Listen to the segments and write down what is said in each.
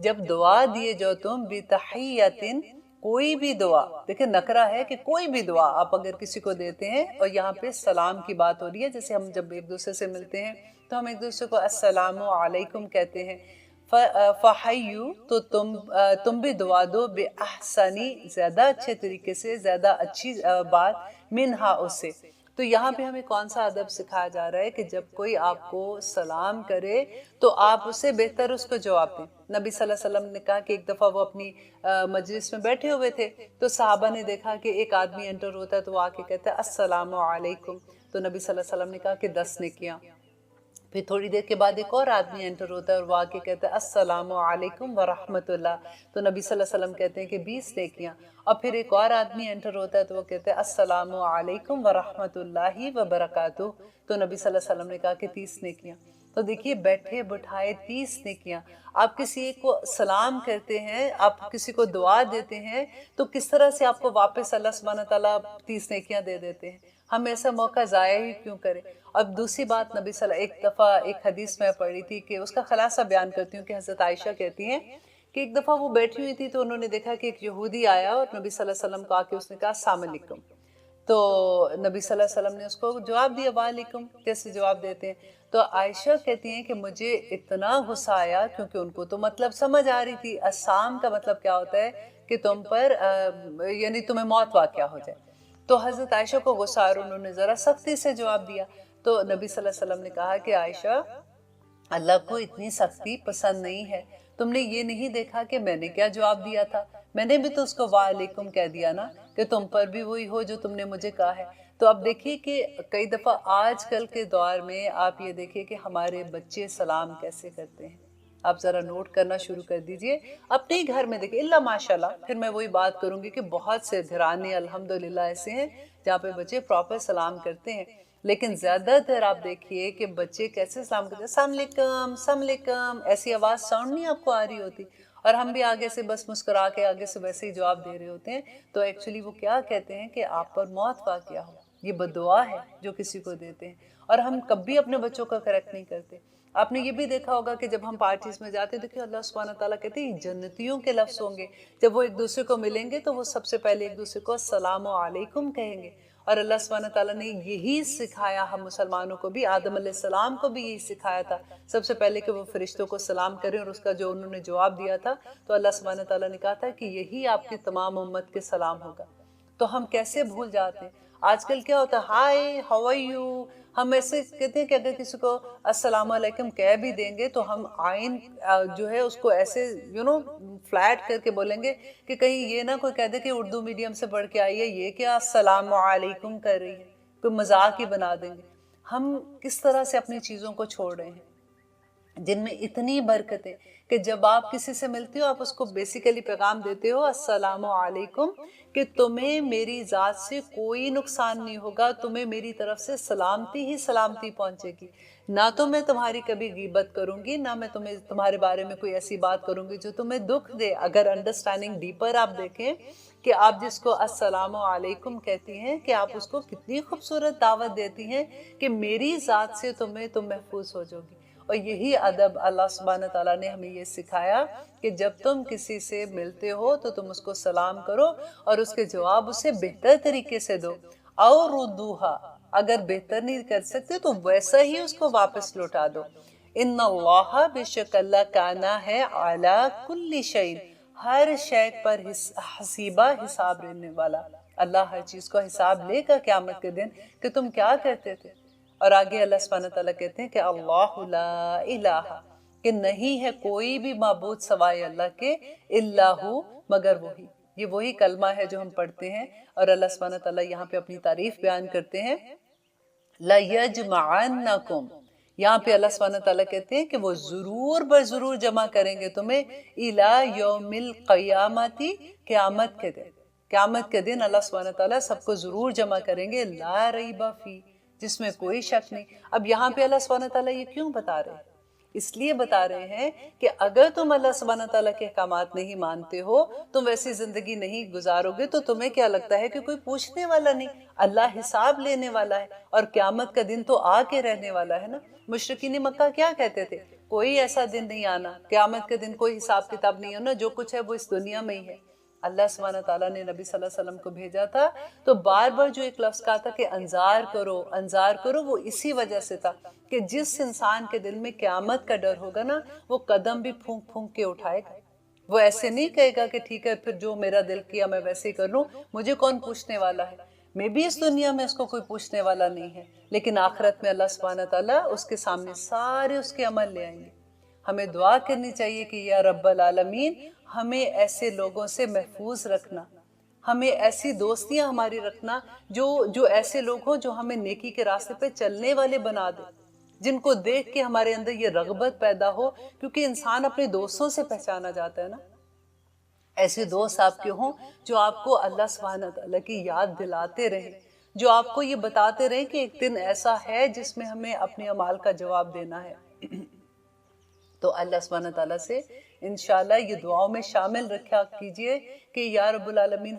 جب دعا دیے جو تم بتحیتن کوئی بھی دعا، دیکھیں نکرہ ہے کہ کوئی بھی دعا آپ اگر کسی کو دیتے ہیں، اور یہاں پہ سلام کی بات ہو رہی ہے، جیسے ہم جب ایک دوسرے سے ملتے ہیں تو ہم ایک دوسرے کو السلام علیکم کہتے ہیں، فحیو تو تم بھی دعا دو بِأَحْسَنِ زیادہ اچھے طریقے سے، زیادہ اچھی بات منہا اس سے۔ تو یہاں پہ ہمیں کون سا ادب سکھایا جا رہا ہے کہ جب کوئی آپ کو سلام کرے تو آپ اسے بہتر اس کو جواب دیں۔ نبی صلی اللہ علیہ وسلم نے کہا کہ ایک دفعہ وہ اپنی مجلس میں بیٹھے ہوئے تھے تو صحابہ نے دیکھا کہ ایک آدمی انٹر ہوتا ہے تو وہ آ کے کہتا ہے السلام علیکم، تو نبی صلی اللہ علیہ وسلم نے کہا کہ 10 نیکیاں۔ پھر تھوڑی دیر کے بعد ایک اور آدمی انٹر ہوتا ہے اور وہ آ کے کہتا ہے السلام علیکم ورحمۃ اللہ، تو نبی صلی اللہ علیہ وسلم کہتے ہیں کہ 20 نیکیاں۔ اور پھر ایک اور آدمی انٹر ہوتا ہے تو وہ کہتے ہیں السلام علیکم ورحمۃ اللہ وبرکاتہ، تو نبی صلی اللہ علیہ وسلم نے کہا کہ 30 نیکیاں۔ تو دیکھیے بیٹھے بٹھائے 30 نیکیاں۔ آپ کسی ایک کو سلام کرتے ہیں، آپ کسی کو دعا دیتے ہیں، تو کس طرح سے آپ کو واپس اللہ سبحانہ تعالیٰ 30 نیکیاں دے دیتے ہیں۔ ہم ایسا موقع ضائع ہی کیوں کریں؟ اب دوسری بات نبی صلی اللہ علیہ وسلم، ایک دفعہ ایک حدیث میں پڑھی تھی کہ اس کا خلاصہ بیان کرتی ہوں کہ حضرت عائشہ کہتی ہیں کہ ایک دفعہ وہ بیٹھی ہوئی تھی تو انہوں نے دیکھا کہ ایک یہودی آیا اور نبی صلی اللہ علیہ وسلم کو آ کے اس نے کہا السلام علیکم، تو نبی صلی اللہ علیہ وسلم نے اس کو جواب دیا وعلیکم، جیسے جواب دیتے ہیں۔ تو عائشہ کہتی ہیں کہ مجھے اتنا غصہ آیا کیونکہ ان کو تو مطلب سمجھ آ رہی تھی، السلام کا مطلب کیا ہوتا ہے کہ تم پر یعنی تمہیں موت واقع ہو جائے۔ تو حضرت عائشہ کو غصہ آ رہا، انہوں نے ذرا سختی سے جواب دیا، تو نبی صلی اللہ علیہ وسلم نے کہا کہ عائشہ اللہ کو اتنی سختی پسند نہیں ہے، تم نے یہ نہیں دیکھا کہ میں نے کیا جواب دیا تھا؟ میں نے بھی تو اس کو وعلیکم کہہ دیا نا، کہ تم پر بھی وہی ہو جو تم نے مجھے کہا ہے۔ تو اب دیکھیے کہ کئی دفعہ آج کل کے دور میں آپ یہ دیکھیں کہ ہمارے بچے سلام کیسے کرتے ہیں، آپ ذرا نوٹ کرنا شروع کر دیجئے اپنے ہی گھر میں دیکھیں، اللہ ماشاءاللہ پھر میں وہی بات کروں گی کہ بہت سے گھرانے الحمدللہ ایسے ہیں جہاں پہ بچے پراپر سلام کرتے ہیں، لیکن زیادہ تر آپ دیکھیے کہ بچے کیسے سلام کرتے ہیں، السلام علیکم السلام علیکم، ایسی آواز ساؤنڈ نہیں آپ کو آ رہی ہوتی، اور ہم بھی آگے سے بس مسکرا کے آگے سے ویسے ہی جواب دے رہے ہوتے ہیں۔ تو ایکچولی وہ کیا کہتے ہیں کہ آپ پر موت واقع ہو، یہ بددعا ہے جو کسی کو دیتے ہیں، اور ہم کبھی اپنے بچوں کا کریکٹ نہیں کرتے۔ آپ نے یہ بھی دیکھا ہوگا کہ جب ہم پارٹیز میں جاتے ہیں، دیکھیں اللہ سبحانہ تعالیٰ کہتے ہیں جنتیوں کے لفظ ہوں گے، جب وہ ایک دوسرے کو ملیں گے تو وہ سب سے پہلے ایک دوسرے کو السلام علیکم کہیں گے، اور اللہ سبحانہ تعالیٰ نے یہی سکھایا ہم مسلمانوں کو بھی، آدم علیہ السلام کو بھی یہی سکھایا تھا سب سے پہلے کہ وہ فرشتوں کو سلام کریں، اور اس کا جو انہوں نے جواب دیا تھا تو اللہ سبحانہ تعالیٰ نے کہا تھا کہ یہی آپ کی تمام امت کے سلام ہوگا۔ تو ہم کیسے بھول جاتے ہیں؟ آج کل کیا ہوتا ہے ہائی ہاؤ آر یو، ہم ایسے کہتے ہیں کہ اگر کسی کو السلام علیکم کہہ بھی دیں گے تو ہم آئین جو ہے اس کو ایسے فلیٹ کر کے بولیں گے کہ کہیں یہ نہ کوئی کہہ دے کہ اردو میڈیم سے پڑھ کے آئی ہے، یہ کیا السلام علیکم کر رہی ہے، کوئی مذاق ہی بنا دیں گے۔ ہم کس طرح سے اپنی چیزوں کو چھوڑ رہے ہیں جن میں اتنی برکتیں کہ جب آپ کسی سے ملتے ہو آپ اس کو بیسیکلی پیغام دیتے ہو السلام علیکم، کہ تمہیں میری ذات سے کوئی نقصان نہیں ہوگا، تمہیں میری طرف سے سلامتی ہی سلامتی پہنچے گی، نہ تو میں تمہاری کبھی غیبت کروں گی، نہ میں تمہارے بارے میں کوئی ایسی بات کروں گی جو تمہیں دکھ دے۔ اگر انڈرسٹینڈنگ ڈیپر آپ دیکھیں کہ آپ جس کو السلام علیکم کہتی ہیں کہ آپ اس کو کتنی خوبصورت دعوت دیتی ہیں کہ میری ذات سے تم محفوظ ہو جاؤ گی۔ اور یہی ادب اللہ سبحانہ تعالیٰ نے ہمیں یہ سکھایا کہ جب تم کسی سے ملتے ہو تو تم اس کو سلام کرو اور اس کے جواب اسے بہتر طریقے سے دو، اور ردوہا اگر بہتر نہیں کر سکتے تو ویسا ہی اس کو واپس لوٹا دو۔ ان اللہ بے شک اللہ کانا ہے علی کل شیء، ہر شے پر حسیبہ حساب لینے والا، اللہ ہر چیز کو حساب لے گا قیامت کے دن کہ تم کیا کرتے تھے۔ اور آگے اللہ سبحانہ تعالیٰ کہتے ہیں کہ اللہ لا الہ، کہ نہیں ہے کوئی بھی معبود سوائے اللہ کے، الا ہو مگر وہی۔ یہ وہی کلمہ ہے جو ہم پڑھتے ہیں، اور اللہ سبحانہ تعالیٰ یہاں پہ اپنی تعریف بیان کرتے ہیں لَيَجْمَعَنَّكُمْ، یہاں پہ اللہ سبحانہ تعالیٰ کہتے ہیں کہ وہ ضرور بضرور جمع کریں گے تمہیں اِلَى يَوْمِ الْقِيَامَةِ، قیامت کے دن۔ قیامت کے دن اللہ سبحانہ تعالیٰ سب کو ضرور جمع کریں گے، لا ریب فی، جس میں کوئی شک نہیں۔ اب یہاں پہ اللہ سبحانہ تعالیٰ یہ کیوں بتا رہے ہیں؟ اس لیے بتا رہے ہیں کہ اگر تم اللہ سبحانہ تعالیٰ کے احکامات نہیں مانتے ہو، تم ویسی زندگی نہیں گزارو گے، تو تمہیں کیا لگتا ہے کہ کوئی پوچھنے والا نہیں، اللہ حساب لینے والا ہے، اور قیامت کا دن تو آ کے رہنے والا ہے نا۔ مشرکین مکہ کیا کہتے تھے؟ کوئی ایسا دن نہیں آنا، قیامت کے دن کوئی حساب کتاب نہیں ہونا، جو کچھ ہے وہ اس دنیا میں ہی ہے۔ اللہ سبحانہ تعالیٰ نے نبی صلی اللہ علیہ وسلم کو بھیجا تھا تو بار بار جو ایک لفظ کہا تھا کہ انذار کرو انذار کرو، وہ اسی وجہ سے تھا کہ جس انسان کے دل میں قیامت کا ڈر ہوگا نا، وہ قدم بھی پھونک پھونک کے اٹھائے گا۔ وہ ایسے نہیں کہے گا کہ ٹھیک ہے پھر جو میرا دل کیا میں ویسے ہی کر لوں، مجھے کون پوچھنے والا ہے۔ میں بھی اس دنیا میں اس کو کوئی پوچھنے والا نہیں ہے، لیکن آخرت میں اللہ سبحانہ تعالیٰ اس کے سامنے سارے اس کے عمل لے آئیں گے۔ ہمیں دعا کرنی چاہیے کہ یا رب العالمین ہمیں ایسے لوگوں سے محفوظ رکھنا، ہمیں ایسی دوستیاں ہماری رکھنا جو ایسے لوگ ہوں جو ہمیں نیکی کے راستے پہ چلنے والے بنا دے، جن کو دیکھ کے ہمارے اندر یہ رغبت پیدا ہو، کیونکہ انسان اپنے دوستوں سے پہچانا جاتا ہے نا۔ ایسے دوست آپ کے ہوں جو آپ کو اللہ سبحانہ تعالیٰ کی یاد دلاتے رہیں، جو آپ کو یہ بتاتے رہیں کہ ایک دن ایسا ہے جس میں ہمیں اپنے اعمال کا جواب دینا ہے۔ تو اللہ سبحانہ تعالیٰ سے انشاءاللہ یہ دعاؤں میں شامل رکھا کیجئے کہ یا رب العالمین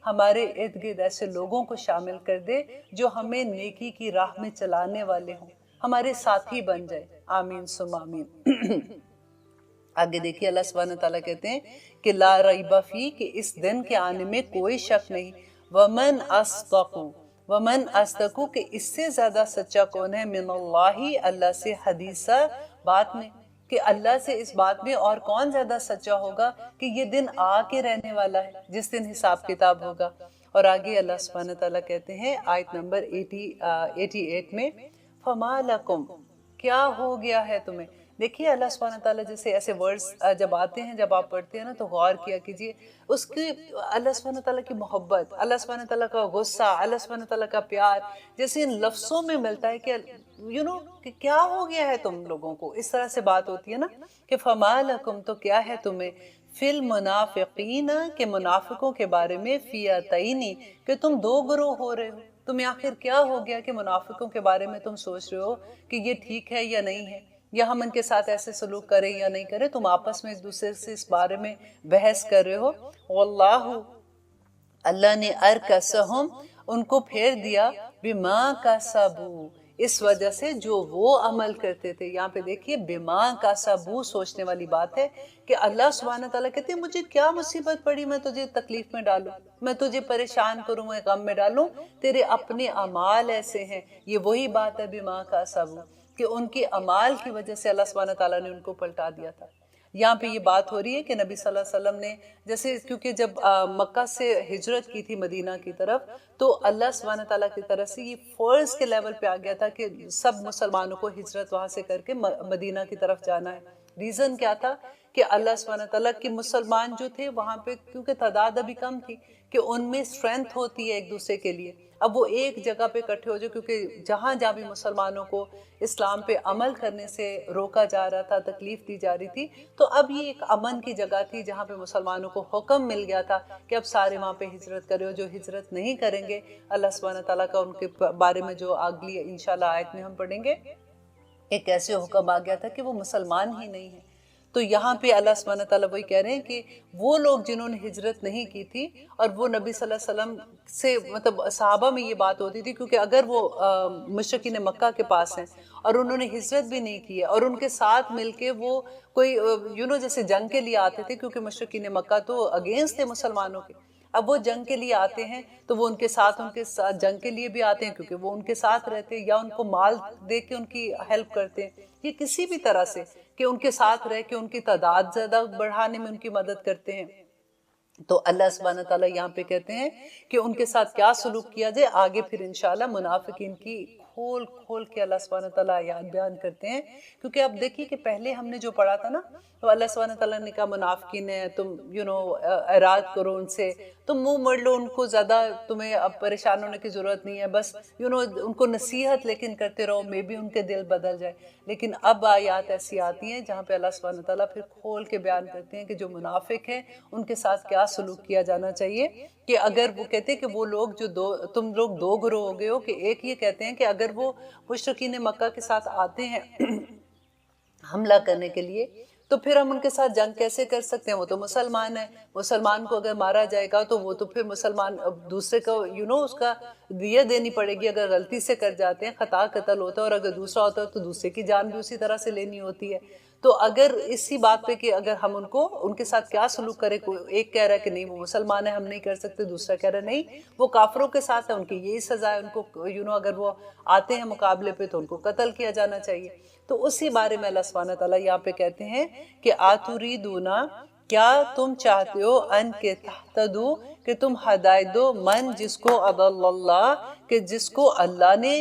ہمارے ارد گرد ایسے لوگوں کو شامل کر دے جو ہمیں نیکی کی راہ میں چلانے والے ہوں، ہمارے ساتھی بن جائے۔ آمین ثم آمین۔ آگے دیکھیے اللہ سبحانہ تعالیٰ کہتے ہیں کہ لا ریب فی، کہ اس دن کے آنے میں کوئی شک نہیں، ومن اصدق، کہ اس سے زیادہ سچا کون ہے، من اللہ، اللہ سے، حدیثہ، بات میں، کہ اللہ سے اس بات میں اور کون زیادہ سچا ہوگا کہ یہ دن آ کے رہنے والا ہے جس دن حساب کتاب ہوگا۔ اور آگے اللہ سبحانہ تعالیٰ کہتے ہیں آیت نمبر 88 میں، فما لکم، کیا ہو گیا ہے تمہیں۔ دیکھیے اللہ سبحانہ تعالیٰ جیسے ایسے ورڈز جب آتے ہیں، جب آپ پڑھتے ہیں نا تو غور کیا کیجئے اس کی، اللہ سبحانہ تعالیٰ کی محبت، اللہ سبحانہ تعالیٰ کا غصہ، اللہ سبحانہ تعالیٰ کا پیار جیسے ان لفظوں میں ملتا ہے کہ کہ کیا ہو گیا ہے تم لوگوں کو، اس طرح سے بات ہوتی ہے نا کہ فما لکم، تو کیا ہے تمہیں، فی المنافقین، کہ منافقوں کے بارے میں، فیاتین، کہ تم دو گروہ ہو رہے ہو۔ تمہیں آخر کیا ہو گیا کہ منافقوں کے بارے میں تم سوچ رہے ہو کہ یہ ٹھیک ہے یا نہیں ہے، یا ہم ان کے ساتھ ایسے سلوک کریں یا نہیں کریں، تم آپس میں ایک دوسرے سے اس بارے میں بحث کر رہے ہو۔ واللہ، اللہ نے ارکسہم، ان کو پھیر دیا، بما کسبوا، اس وجہ سے جو وہ عمل کرتے تھے۔ یہاں پہ دیکھیے بما کسبوا، سوچنے والی بات ہے کہ اللہ سبحانہ تعالیٰ کہتے ہیں مجھے کیا مصیبت پڑی میں تجھے تکلیف میں ڈالوں، میں تجھے پریشان کروں، میں غم میں ڈالوں، تیرے اپنے اعمال ایسے ہیں۔ یہ وہی بات ہے بما کسبوا، کہ ان کی اعمال کی وجہ سے اللہ سبحانہ تعالیٰ نے ان کو پلٹا دیا تھا۔ یہاں پہ یہ بات ہو رہی ہے کہ نبی صلی اللہ علیہ وسلم نے جیسے، کیونکہ جب مکہ سے ہجرت کی تھی مدینہ کی طرف، تو اللہ سبحانہ تعالیٰ کی طرف سے یہ فرض کے لیول پہ آ گیا تھا کہ سب مسلمانوں کو ہجرت وہاں سے کر کے مدینہ کی طرف جانا ہے۔ ریزن کیا تھا کہ اللہ سبحانہ تعالیٰ کے مسلمان جو تھے وہاں پہ، کیونکہ تعداد ابھی کم تھی، کہ ان میں اسٹرینتھ ہوتی ہے ایک دوسرے کے لیے، اب وہ ایک جگہ پہ اکٹھے ہو جائے، کیونکہ جہاں جہاں بھی مسلمانوں کو اسلام پہ عمل کرنے سے روکا جا رہا تھا، تکلیف دی جا رہی تھی، تو اب یہ ایک امن کی جگہ تھی جہاں پہ مسلمانوں کو حکم مل گیا تھا کہ اب سارے وہاں پہ ہجرت کرے، اور جو ہجرت نہیں کریں گے اللہ سبحانہ تعالیٰ کا ان کے بارے میں جو اگلی انشاءاللہ آیت میں ہم پڑھیں گے، ایک ایسے حکم آ گیا تھا کہ وہ مسلمان ہی نہیں ہیں۔ تو یہاں پہ اللہ سبحانہ تعالیٰ وہی کہہ رہے ہیں کہ وہ لوگ جنہوں نے ہجرت نہیں کی تھی، اور وہ نبی صلی اللہ علیہ وسلم سے، مطلب صحابہ میں یہ بات ہوتی تھی، کیونکہ اگر وہ مشرکین مکہ کے پاس ہیں اور انہوں نے ہجرت بھی نہیں کی ہے، اور ان کے ساتھ مل کے وہ کوئی جیسے جنگ کے لیے آتے تھے، کیونکہ مشرکین مکہ تو اگینسٹ تھے مسلمانوں کے، اب وہ جنگ کے لیے آتے ہیں تو وہ ان کے ساتھ جنگ کے لیے بھی آتے ہیں، کیونکہ وہ ان کے ساتھ رہتے ہیں، یا ان کو مال دے کے ان کی ہیلپ کرتے ہیں، یہ کسی بھی طرح سے کہ ان کے ساتھ رہ کے ان کی تعداد زیادہ بڑھانے میں ان کی مدد کرتے ہیں۔ تو اللہ سبحانہ تعالیٰ یہاں پہ کہتے ہیں کہ ان کے ساتھ کیا سلوک کیا جائے، آگے پھر انشاءاللہ منافقین کی کھول کھول کے اللہ سبحانہ تعالیٰ آیات بیان کرتے ہیں، کیونکہ اب دیکھیے کہ پہلے ہم نے جو پڑھا تھا نا، تو اللہ سبحانہ تعالیٰ نے کہا منافقین ہے، تم اعراض کرو ان سے، تم منہ موڑ لو ان کو، زیادہ تمہیں اب پریشان ہونے کی ضرورت نہیں ہے، بس ان کو نصیحت لیکن کرتے رہو، میں بھی ان کے دل بدل جائے۔ لیکن اب آیات ایسی آتی ہیں جہاں پہ اللہ سبحانہ تعالیٰ پھر کھول کے بیان کرتے ہیں کہ جو منافق ہیں ان کے ساتھ کیا سلوک کیا جانا چاہیے، کہ اگر وہ کہتے ہیں کہ وہ لوگ تم لوگ دو گروہ ہو گئے ہو، کہ ایک یہ کہتے ہیں کہ اگر وہ مشرکین مکہ کے ساتھ آتے ہیں حملہ کرنے کے لیے، تو پھر ہم ان کے ساتھ جنگ کیسے کر سکتے ہیں؟ وہ تو مسلمان ہے، مسلمان کو اگر مارا جائے گا تو وہ تو پھر مسلمان دوسرے کو اس کا دیت دینی پڑے گی، اگر غلطی سے کر جاتے ہیں، خطا قتل ہوتا ہے، اور اگر دوسرا ہوتا ہے تو دوسرے کی جان بھی اسی طرح سے لینی ہوتی ہے۔ تو اگر اسی بات پہ کہ اگر ہم ان کے ساتھ کیا سلوک کریں، ایک کہہ رہا ہے کہ نہیں وہ مسلمان ہے ہم نہیں کر سکتے، دوسرا کہہ رہا ہے نہیں وہ کافروں کے ساتھ ہے، ان کی یہی سزا ہے، ان کو اگر وہ آتے ہیں مقابلے پہ تو ان کو قتل کیا جانا چاہیے۔ تو اسی بارے میں اللہ سبحانہ تعالیٰ یہاں پہ کہتے ہیں کہ آتوریدونا، کیا تم چاہتے ہو ان کے تہتدو، کہ تم ہدایت دو، من جس کو اضل اللہ، کہ جس کو اللہ نے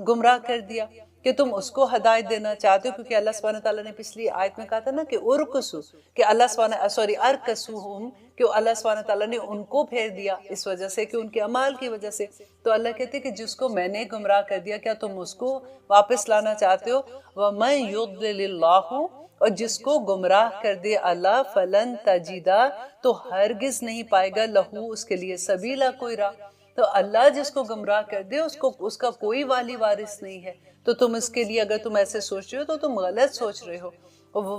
گمراہ کر دیا، کہ تم اس کو ہدایت دینا چاہتے ہو، کیونکہ اللہ سبحانہ تعالیٰ نے پچھلی آیت میں کہا تھا نا کہ ارکسو، کہ ارکسوہم، کہ اللہ سبحانہ تعالیٰ نے ان کو پھیر دیا اس وجہ سے کہ ان کے اعمال کی وجہ سے۔ تو اللہ کہتے ہیں کہ جس کو میں نے گمراہ کر دیا کیا تم اس کو واپس لانا چاہتے ہو؟ وَمَن يُضْلِلِ اللَّهُ، اور جس کو گمراہ کر دے اللہ، فلن تجیدہ، تو ہرگز نہیں پائے گا لہو اس کے لیے سبیلا، کوئی راہ۔ تو اللہ جس کو گمراہ کر دے اس کا کوئی والی وارث نہیں ہے۔ تو تم اس کے لیے اگر تم ایسے سوچ رہے ہو تو تم غلط سوچ رہے ہو۔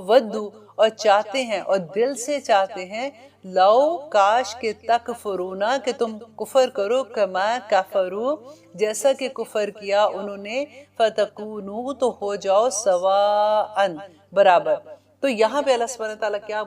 ودو، اور چاہتے ہیں اور دل سے چاہتے ہیں، لو کاش کے تکفرونا، کہ تم کفر کرو، کما کفرو، جیسا کہ کفر کیا انہوں نے، فتکونو، تو ہو جاؤ سواءً، برابر۔ تو یہاں پہ اللہ سبحانہ تعالیٰ کیا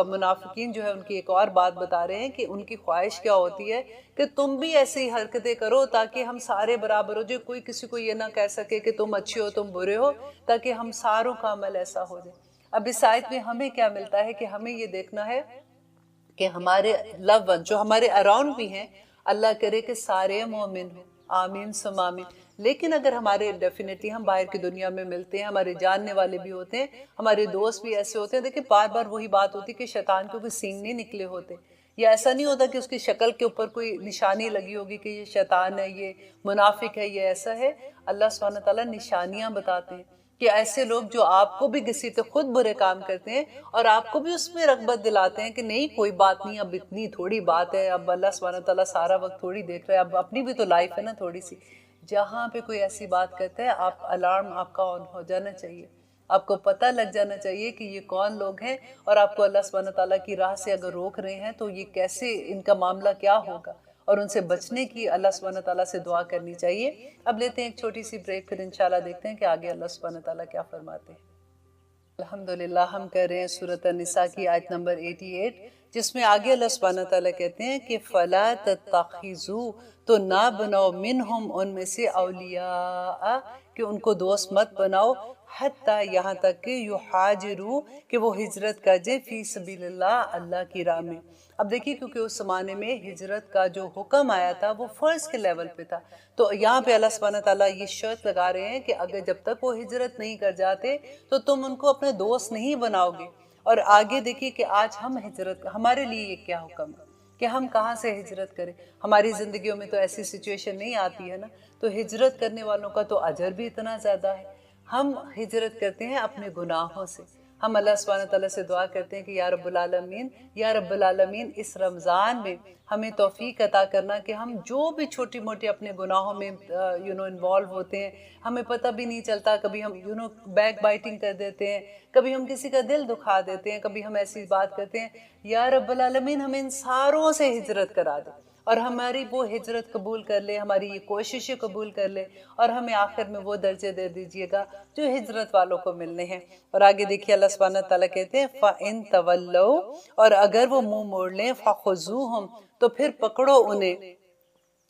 منافقین جو ہے ان کی ایک اور بات بتا رہے ہیں کہ ان کی خواہش کیا ہوتی ہے کہ تم بھی ایسی حرکتیں کرو تاکہ ہم سارے برابر ہو جائے، کوئی کسی کو یہ نہ کہہ سکے کہ تم اچھے ہو تم برے ہو، تاکہ ہم ساروں کا عمل ایسا ہو جائے۔ اب اس آیت میں ہمیں کیا ملتا ہے کہ ہمیں یہ دیکھنا ہے کہ ہمارے لو ون جو ہمارے اراؤنڈ بھی ہیں، اللہ کرے کہ سارے مومن ہوں، آمین سم آمین۔ لیکن اگر ہمارے ڈیفینیٹلی ہم باہر کی دنیا میں ملتے ہیں، ہمارے جاننے والے بھی ہوتے ہیں، ہمارے دوست بھی ایسے ہوتے ہیں، دیکھیں بار بار وہی بات ہوتی ہے کہ شیطان کے کوئی سینگ نہیں نکلے ہوتے، یا ایسا نہیں ہوتا کہ اس کی شکل کے اوپر کوئی نشانی لگی ہوگی کہ یہ شیطان ہے، یہ منافق ہے، یہ ایسا ہے۔ اللہ سبحانہ تعالیٰ نشانیاں بتاتے ہیں کہ ایسے لوگ جو آپ کو بھی گھسیٹتے، خود برے کام کرتے ہیں اور آپ کو بھی اس میں رغبت دلاتے ہیں کہ نہیں کوئی بات نہیں، اب اتنی تھوڑی بات ہے، اب اللہ سبحانہ تعالیٰ سارا وقت تھوڑی دیکھ رہا ہے، اب اپنی بھی تو لائف ہے نا تھوڑی سی۔ جہاں پہ کوئی ایسی بات کرتا ہے آپ الارم آپ کا آن ہو جانا چاہیے، آپ کو پتہ لگ جانا چاہیے کہ یہ کون لوگ ہیں، اور آپ کو اللہ سبحانہ تعالیٰ کی راہ سے اگر روک رہے ہیں تو یہ کیسے، ان کا معاملہ کیا ہوگا، اور ان سے بچنے کی اللہ سبحانہ تعالیٰ سے دعا کرنی چاہیے۔ اب لیتے ہیں ایک چھوٹی سی بریک، پھر انشاءاللہ دیکھتے ہیں کہ آگے اللہ سبحانہ تعالیٰ کیا فرماتے ہیں۔ الحمدللہ ہم کر رہے ہیں سورۃ النساء کی آیت نمبر 88، جس میں آگے اللہ سبحانہ تعالیٰ کہتے ہیں کہ فَلَا تَتَّخِذُوا، تو نہ بناؤ، منہم، ان میں سے، اولیاء، کہ ان کو دوست مت بناؤ، حتیٰ، یہاں تک کہ یحاجروا، کہ وہ ہجرت کر جائے، فی سبیل اللہ، اللہ کی راہ میں۔ اب دیکھیے کیونکہ اس زمانے میں ہجرت کا جو حکم آیا تھا وہ فرض کے لیول پہ تھا، تو یہاں پہ اللہ سبحانہ تعالیٰ یہ شرط لگا رہے ہیں کہ اگر جب تک وہ ہجرت نہیں کر جاتے تو تم ان کو اپنے دوست نہیں بناؤ گے۔ اور آگے دیکھیے کہ آج ہم ہجرت، ہمارے لیے یہ کیا حکم ہے کہ ہم کہاں سے ہجرت کریں؟ ہماری زندگیوں میں تو ایسی سچویشن نہیں آتی ہے نا، تو ہجرت کرنے والوں کا تو اجر بھی اتنا زیادہ ہے۔ ہم ہجرت کرتے ہیں اپنے گناہوں سے، ہم اللہ سبحانہ تعالیٰ سے دعا کرتے ہیں کہ یا رب العالمین، یا رب العالمین، اس رمضان میں ہمیں توفیق عطا کرنا کہ ہم جو بھی چھوٹی موٹی اپنے گناہوں میں انوالو ہوتے ہیں، ہمیں پتہ بھی نہیں چلتا، کبھی ہم بیک بائٹنگ کر دیتے ہیں، کبھی ہم کسی کا دل دکھا دیتے ہیں، کبھی ہم ایسی بات کرتے ہیں، یا رب العالمین ہمیں ان ساروں سے ہجرت کرا دے، اور ہماری وہ ہجرت قبول کر لے، ہماری یہ کوششیں قبول کر لے، اور ہمیں آخر میں وہ درجے دے دیجئے گا جو ہجرت والوں کو ملنے ہیں۔ اور آگے دیکھیے اللہ سبحانہ تعالیٰ کہتے ہیں فَإِن تَوَلَّوْا، اور اگر وہ منہ موڑ لیں، فَخُذُوهُمْ، تو پھر پکڑو انہیں،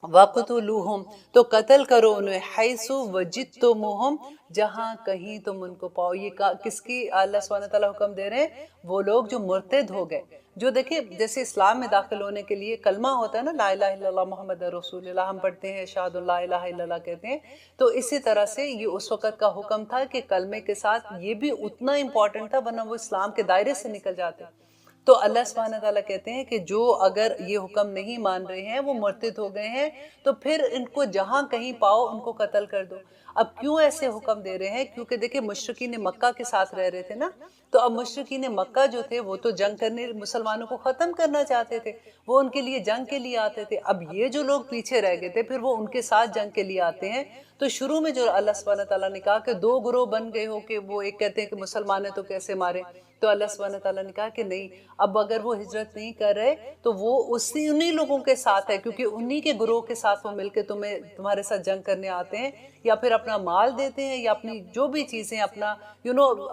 وَقْتُلُوهُمْ، تو قتل کرو انہیں، حَيْثُ وَجِدتُّمُوهُمْ، جہاں کہیں تم ان کو پاؤ۔ یہ کس کی اللہ سبحانہ تعالیٰ حکم دے رہے ہیں؟ وہ لوگ جو مرتد ہو گئے، جو دیکھیں جیسے اسلام میں داخل ہونے کے لیے کلمہ ہوتا ہے نا، لا الہ الا اللہ محمد رسول اللہ، ہم پڑھتے ہیں اشہد ان لا الہ الا اللہ کہتے ہیں، تو اسی طرح سے یہ اس وقت کا حکم تھا کہ کلمے کے ساتھ یہ بھی اتنا امپورٹنٹ تھا، ورنہ وہ اسلام کے دائرے سے نکل جاتے۔ تو اللہ سبحانہ تعالیٰ کہتے ہیں کہ جو اگر یہ حکم نہیں مان رہے ہیں، وہ مرتد ہو گئے ہیں، تو پھر ان کو جہاں کہیں پاؤ ان کو قتل کر دو۔ اب کیوں ایسے حکم دے رہے ہیں؟ کیونکہ دیکھیں مشرکین مکہ کے ساتھ رہ رہے تھے نا، تو اب مشرکین مکہ جو تھے وہ تو جنگ کرنے، مسلمانوں کو ختم کرنا چاہتے تھے، وہ ان کے لیے جنگ کے لیے آتے تھے۔ اب یہ جو لوگ پیچھے رہ گئے تھے پھر وہ ان کے ساتھ جنگ کے لیے آتے ہیں۔ تو شروع میں جو اللہ سبحانہ تعالیٰ نے کہا کہ دو گروہ بن گئے ہو، کہ وہ ایک کہتے ہیں کہ مسلمان ہیں تو کیسے مارے، تو اللہ سبحانہ تعالیٰ نے کہا کہ نہیں، اب اگر وہ ہجرت نہیں کر رہے تو وہ انہی لوگوں کے ساتھ ہے، کیونکہ انہی کے گروہ کے ساتھ وہ مل کے تمہارے ساتھ جنگ کرنے آتے ہیں، یا پھر اپنا مال دیتے ہیں، یا اپنی جو بھی چیزیں اپنا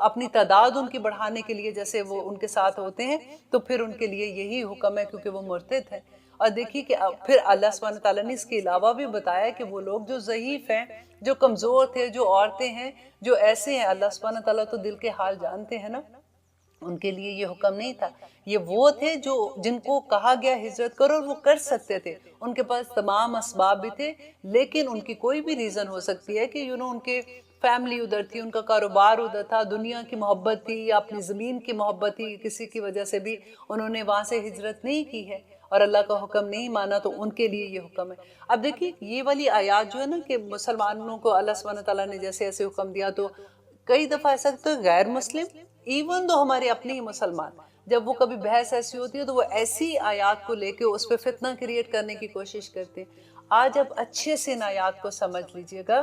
اپنی تعداد ان کی بڑھانے کے لیے جیسے وہ ان کے ساتھ ہوتے ہیں، تو پھر ان کے لیے یہی حکم ہے کیونکہ وہ مرتد ہے۔ اور دیکھیے کہ پھر اللہ سبحانہ تعالیٰ نے اس کے علاوہ بھی بتایا کہ وہ لوگ جو ضعیف ہیں، جو کمزور تھے، جو عورتیں ہیں، جو ایسے ہیں، اللہ سبحانہ تعالیٰ تو دل کے حال جانتے ہیں نا، ان کے لیے یہ حکم نہیں تھا۔ یہ وہ تھے جن کو کہا گیا ہجرت کرو، اور وہ کر سکتے تھے، ان کے پاس تمام اسباب بھی تھے، لیکن ان کی کوئی بھی ریزن ہو سکتی ہے کہ ان کے فیملی ادھر تھی، ان کا کاروبار ادھر تھا، دنیا کی محبت تھی یا اپنی زمین کی محبت تھی، کسی کی وجہ سے بھی انہوں نے وہاں سے ہجرت نہیں کی ہے اور اللہ کا حکم نہیں مانا، تو ان کے لیے یہ حکم ہے۔ اب دیکھیے یہ والی آیات جو ہے نا کہ مسلمانوں کو اللہ سبحانہ تعالیٰ نے جیسے ایسے حکم دیا، تو کئی دفعہ ایسا تو غیر مسلم ایون تو ہمارے اپنے ہی مسلمان، جب وہ کبھی بحث ایسی ہوتی ہے تو وہ ایسی آیات کو لے کے اس پہ فتنہ کریٹ کرنے کی کوشش کرتے ہیں۔ آج اب اچھے سے ان آیات کو سمجھ لیجئے گا،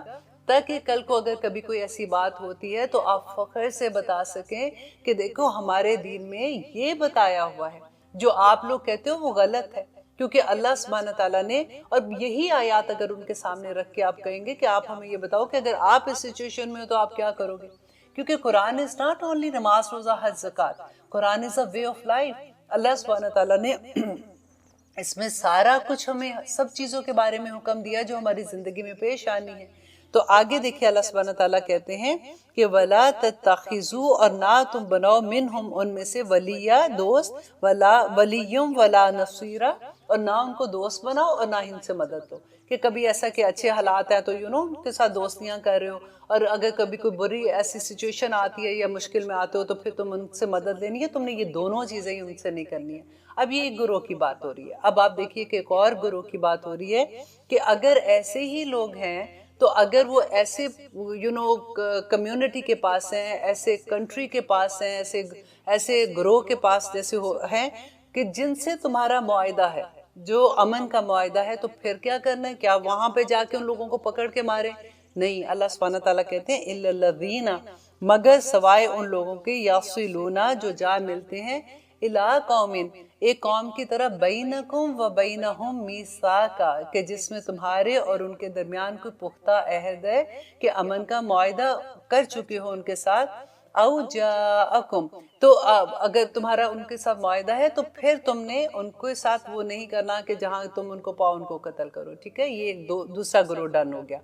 تاکہ کل کو اگر کبھی کوئی ایسی بات ہوتی ہے تو آپ فخر سے بتا سکیں کہ دیکھو ہمارے دین میں یہ بتایا ہوا ہے، جو آپ لوگ کہتے ہو وہ غلط ہے، کیونکہ اللہ سبحانہ تعالیٰ نے، اور یہی آیات اگر ان کے سامنے رکھ کے آپ کہیں گے کہ آپ ہمیں یہ بتاؤ کہ اگر آپ اس سچویشن میں ہو تو آپ کیا کرو گے، کیونکہ قرآن is not only نماز روزہ حج زکوٰۃ، قرآن is a way of life۔ اللہ سبحانہ تعالیٰ نے اس میں سارا کچھ ہمیں سب چیزوں کے بارے میں حکم دیا جو ہماری زندگی میں پیش آنی ہے۔ تو آگے دیکھیں اللہ سبحانہ تعالیٰ کہتے ہیں کہ وَلَا تَتَّخِذُوا، اور نہ تم بناؤ، منہم ان میں سے، ولیہ دوست، ولا ولیم ولا نصیرہ، اور نہ ان کو دوست بناؤ اور نہ ہی ان سے مدد دو، کہ کبھی ایسا کہ اچھے حالات ہیں تو ان کے ساتھ دوستیاں کر رہے ہو، اور اگر کبھی کوئی بری ایسی سچویشن آتی ہے یا مشکل میں آتے ہو تو پھر تم ان سے مدد لینی ہے، تم نے یہ دونوں چیزیں ان سے نہیں کرنی ہے۔ اب یہ ایک گروہ کی بات ہو رہی ہے، اب آپ دیکھیے کہ ایک اور گروہ کی بات ہو رہی ہے کہ اگر ایسے ہی لوگ ہیں تو اگر وہ ایسے کمیونٹی کے پاس ہیں، ایسے کنٹری کے پاس ہیں، ایسے گروہ کے پاس جیسے ہیں کہ جن سے تمہارا معاہدہ ہے، جو امن کا معاہدہ ہے، تو پھر کیا کرنا ہے؟ کیا وہاں پہ جا کے ان لوگوں کو پکڑ کے مارے؟ نہیں، اللہ سبحانہ تعالیٰ کہتے ہیں اِلَّا الَّذِينَ، مگر سوائے ان لوگوں کے، یَصِلُونَ جو جا ملتے ہیں، اِلَىٰ قَوْمٍ ایک قوم کی طرف، بَيْنَكُمْ وَبَيْنَهُمْ مِيثَاقٌ کہ جس میں تمہارے اور ان کے درمیان کوئی پختہ عہد ہے، کہ امن کا معاہدہ کر چکے ہو ان کے ساتھ، او جاءکم تو اگر تمہارا ان کے ساتھ معاہدہ ہے تو پھر تم نے ان کے ساتھ وہ نہیں کرنا کہ جہاں تم ان کو پاؤ ان کو قتل کرو، ٹھیک ہے؟ یہ دوسرا گروہ ڈن ہو گیا۔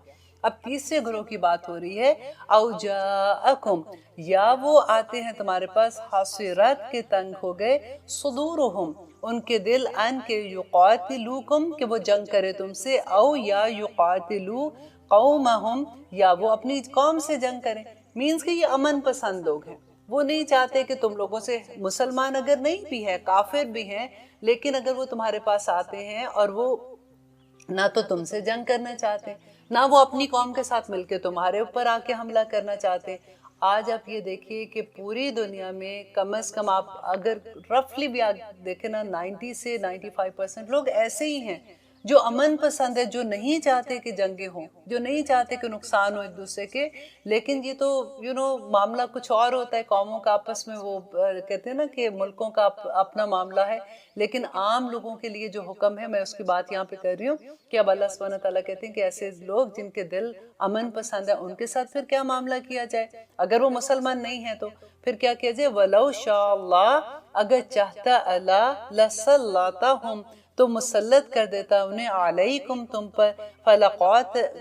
اب تیسرے گروہ کی بات ہو رہی ہے، او جاءکم یا وہ آتے ہیں تمہارے پاس، حاصرت کے تنگ ہو گئے، صدورہم ان کے دل، ان کے یقاتلوکم کہ وہ جنگ کرے تم سے، او یا یقاتلو قومہم یا وہ اپنی قوم سے جنگ کریں، مینز کہ یہ امن پسند لوگ ہیں، وہ نہیں چاہتے کہ تم لوگوں سے، مسلمان اگر نہیں بھی ہے، کافر بھی ہیں، لیکن اگر وہ تمہارے پاس آتے ہیں اور وہ نہ تو تم سے جنگ کرنا چاہتے ہیں، نہ وہ اپنی قوم کے ساتھ مل کے تمہارے اوپر آ کے حملہ کرنا چاہتے ہیں۔ آج آپ یہ دیکھیے کہ پوری دنیا میں کم از کم آپ اگر رفلی بھی دیکھیں نا، 90 سے 95% لوگ ایسے ہی ہیں جو امن پسند ہے، جو نہیں چاہتے کہ جنگیں ہوں، جو نہیں چاہتے کہ نقصان ہو ایک دوسرے کے، لیکن یہ تو معاملہ کچھ اور ہوتا ہے، قوموں کا آپس میں، وہ کہتے ہیں نا کہ ملکوں کا اپنا معاملہ ہے، لیکن عام لوگوں کے لیے جو حکم ہے، میں اس کی بات یہاں پہ کر رہی ہوں کہ اب اللہ سبحانہ تعالیٰ کہتے ہیں کہ ایسے لوگ جن کے دل امن پسند ہے، ان کے ساتھ پھر کیا معاملہ کیا جائے؟ اگر وہ مسلمان نہیں ہیں تو پھر کیا کیا جائے؟ وَلَوْ شَاءَ اللَّهُ اگر چاہتا اللہ، لَسَلَّطَهُمْ تو مسلط کر دیتا انہیں، علیکم تم پر،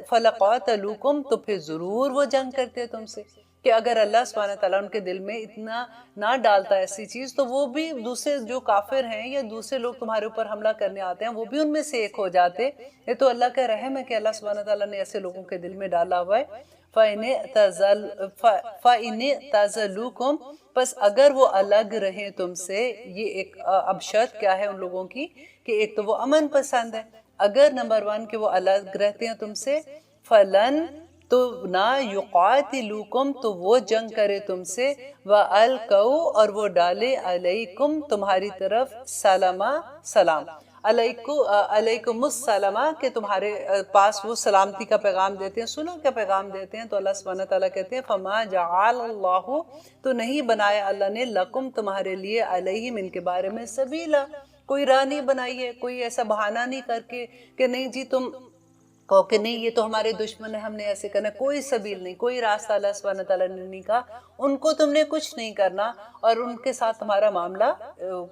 فَلَقَاتَلُوكُمْ تو پھر ضرور وہ جنگ کرتے تم سے، کہ اگر اللہ سبحانہ تعالیٰ ان کے دل میں اتنا نہ ڈالتا ایسی چیز تو وہ بھی دوسرے جو کافر ہیں یا دوسرے لوگ تمہارے اوپر حملہ کرنے آتے ہیں وہ بھی ان میں سے ایک ہو جاتے۔ یہ تو اللہ کا رحم ہے کہ اللہ سبحانہ تعالیٰ نے ایسے لوگوں کے دل میں ڈالا ہوا ہے۔ فَإِنِ اعْتَزَلُوكُمْ پس اگر وہ الگ رہیں تم سے، یہ ایک اب شرط کیا ہے ان لوگوں کی کہ ایک تو وہ امن پسند ہے، اگر نمبر 1 کہ وہ الگ رہتے ہیں تم سے، فَلَن تو نہ یقاتلوکم تو وہ جنگ کرے تم سے، وَأَلْقَوْا اور وہ ڈالے علیکم تمہاری طرف سلامہ سلام، علیکم السلامہ کہ تمہارے پاس وہ سلامتی کا پیغام دیتے ہیں، سنو کیا پیغام دیتے ہیں۔ تو اللہ سبحانہ تعالیٰ کہتے ہیں فما جعل اللہ تو نہیں بنایا اللہ نے لکم تمہارے لیے علیہم ان کے بارے میں سبیلا، کوئی راہ نہیں بنائی ہے، کوئی ایسا بہانہ نہیں کر کے کہ نہیں جی تم کہو کہ نہیں یہ تو ہمارے دشمن ہے ہم نے ایسے کرنا، کوئی سبیل نہیں، کوئی راستہ اللہ سبحانہ تعالیٰ نے نہیں کہا ان کو تم نے کچھ نہیں کرنا اور ان کے ساتھ تمہارا معاملہ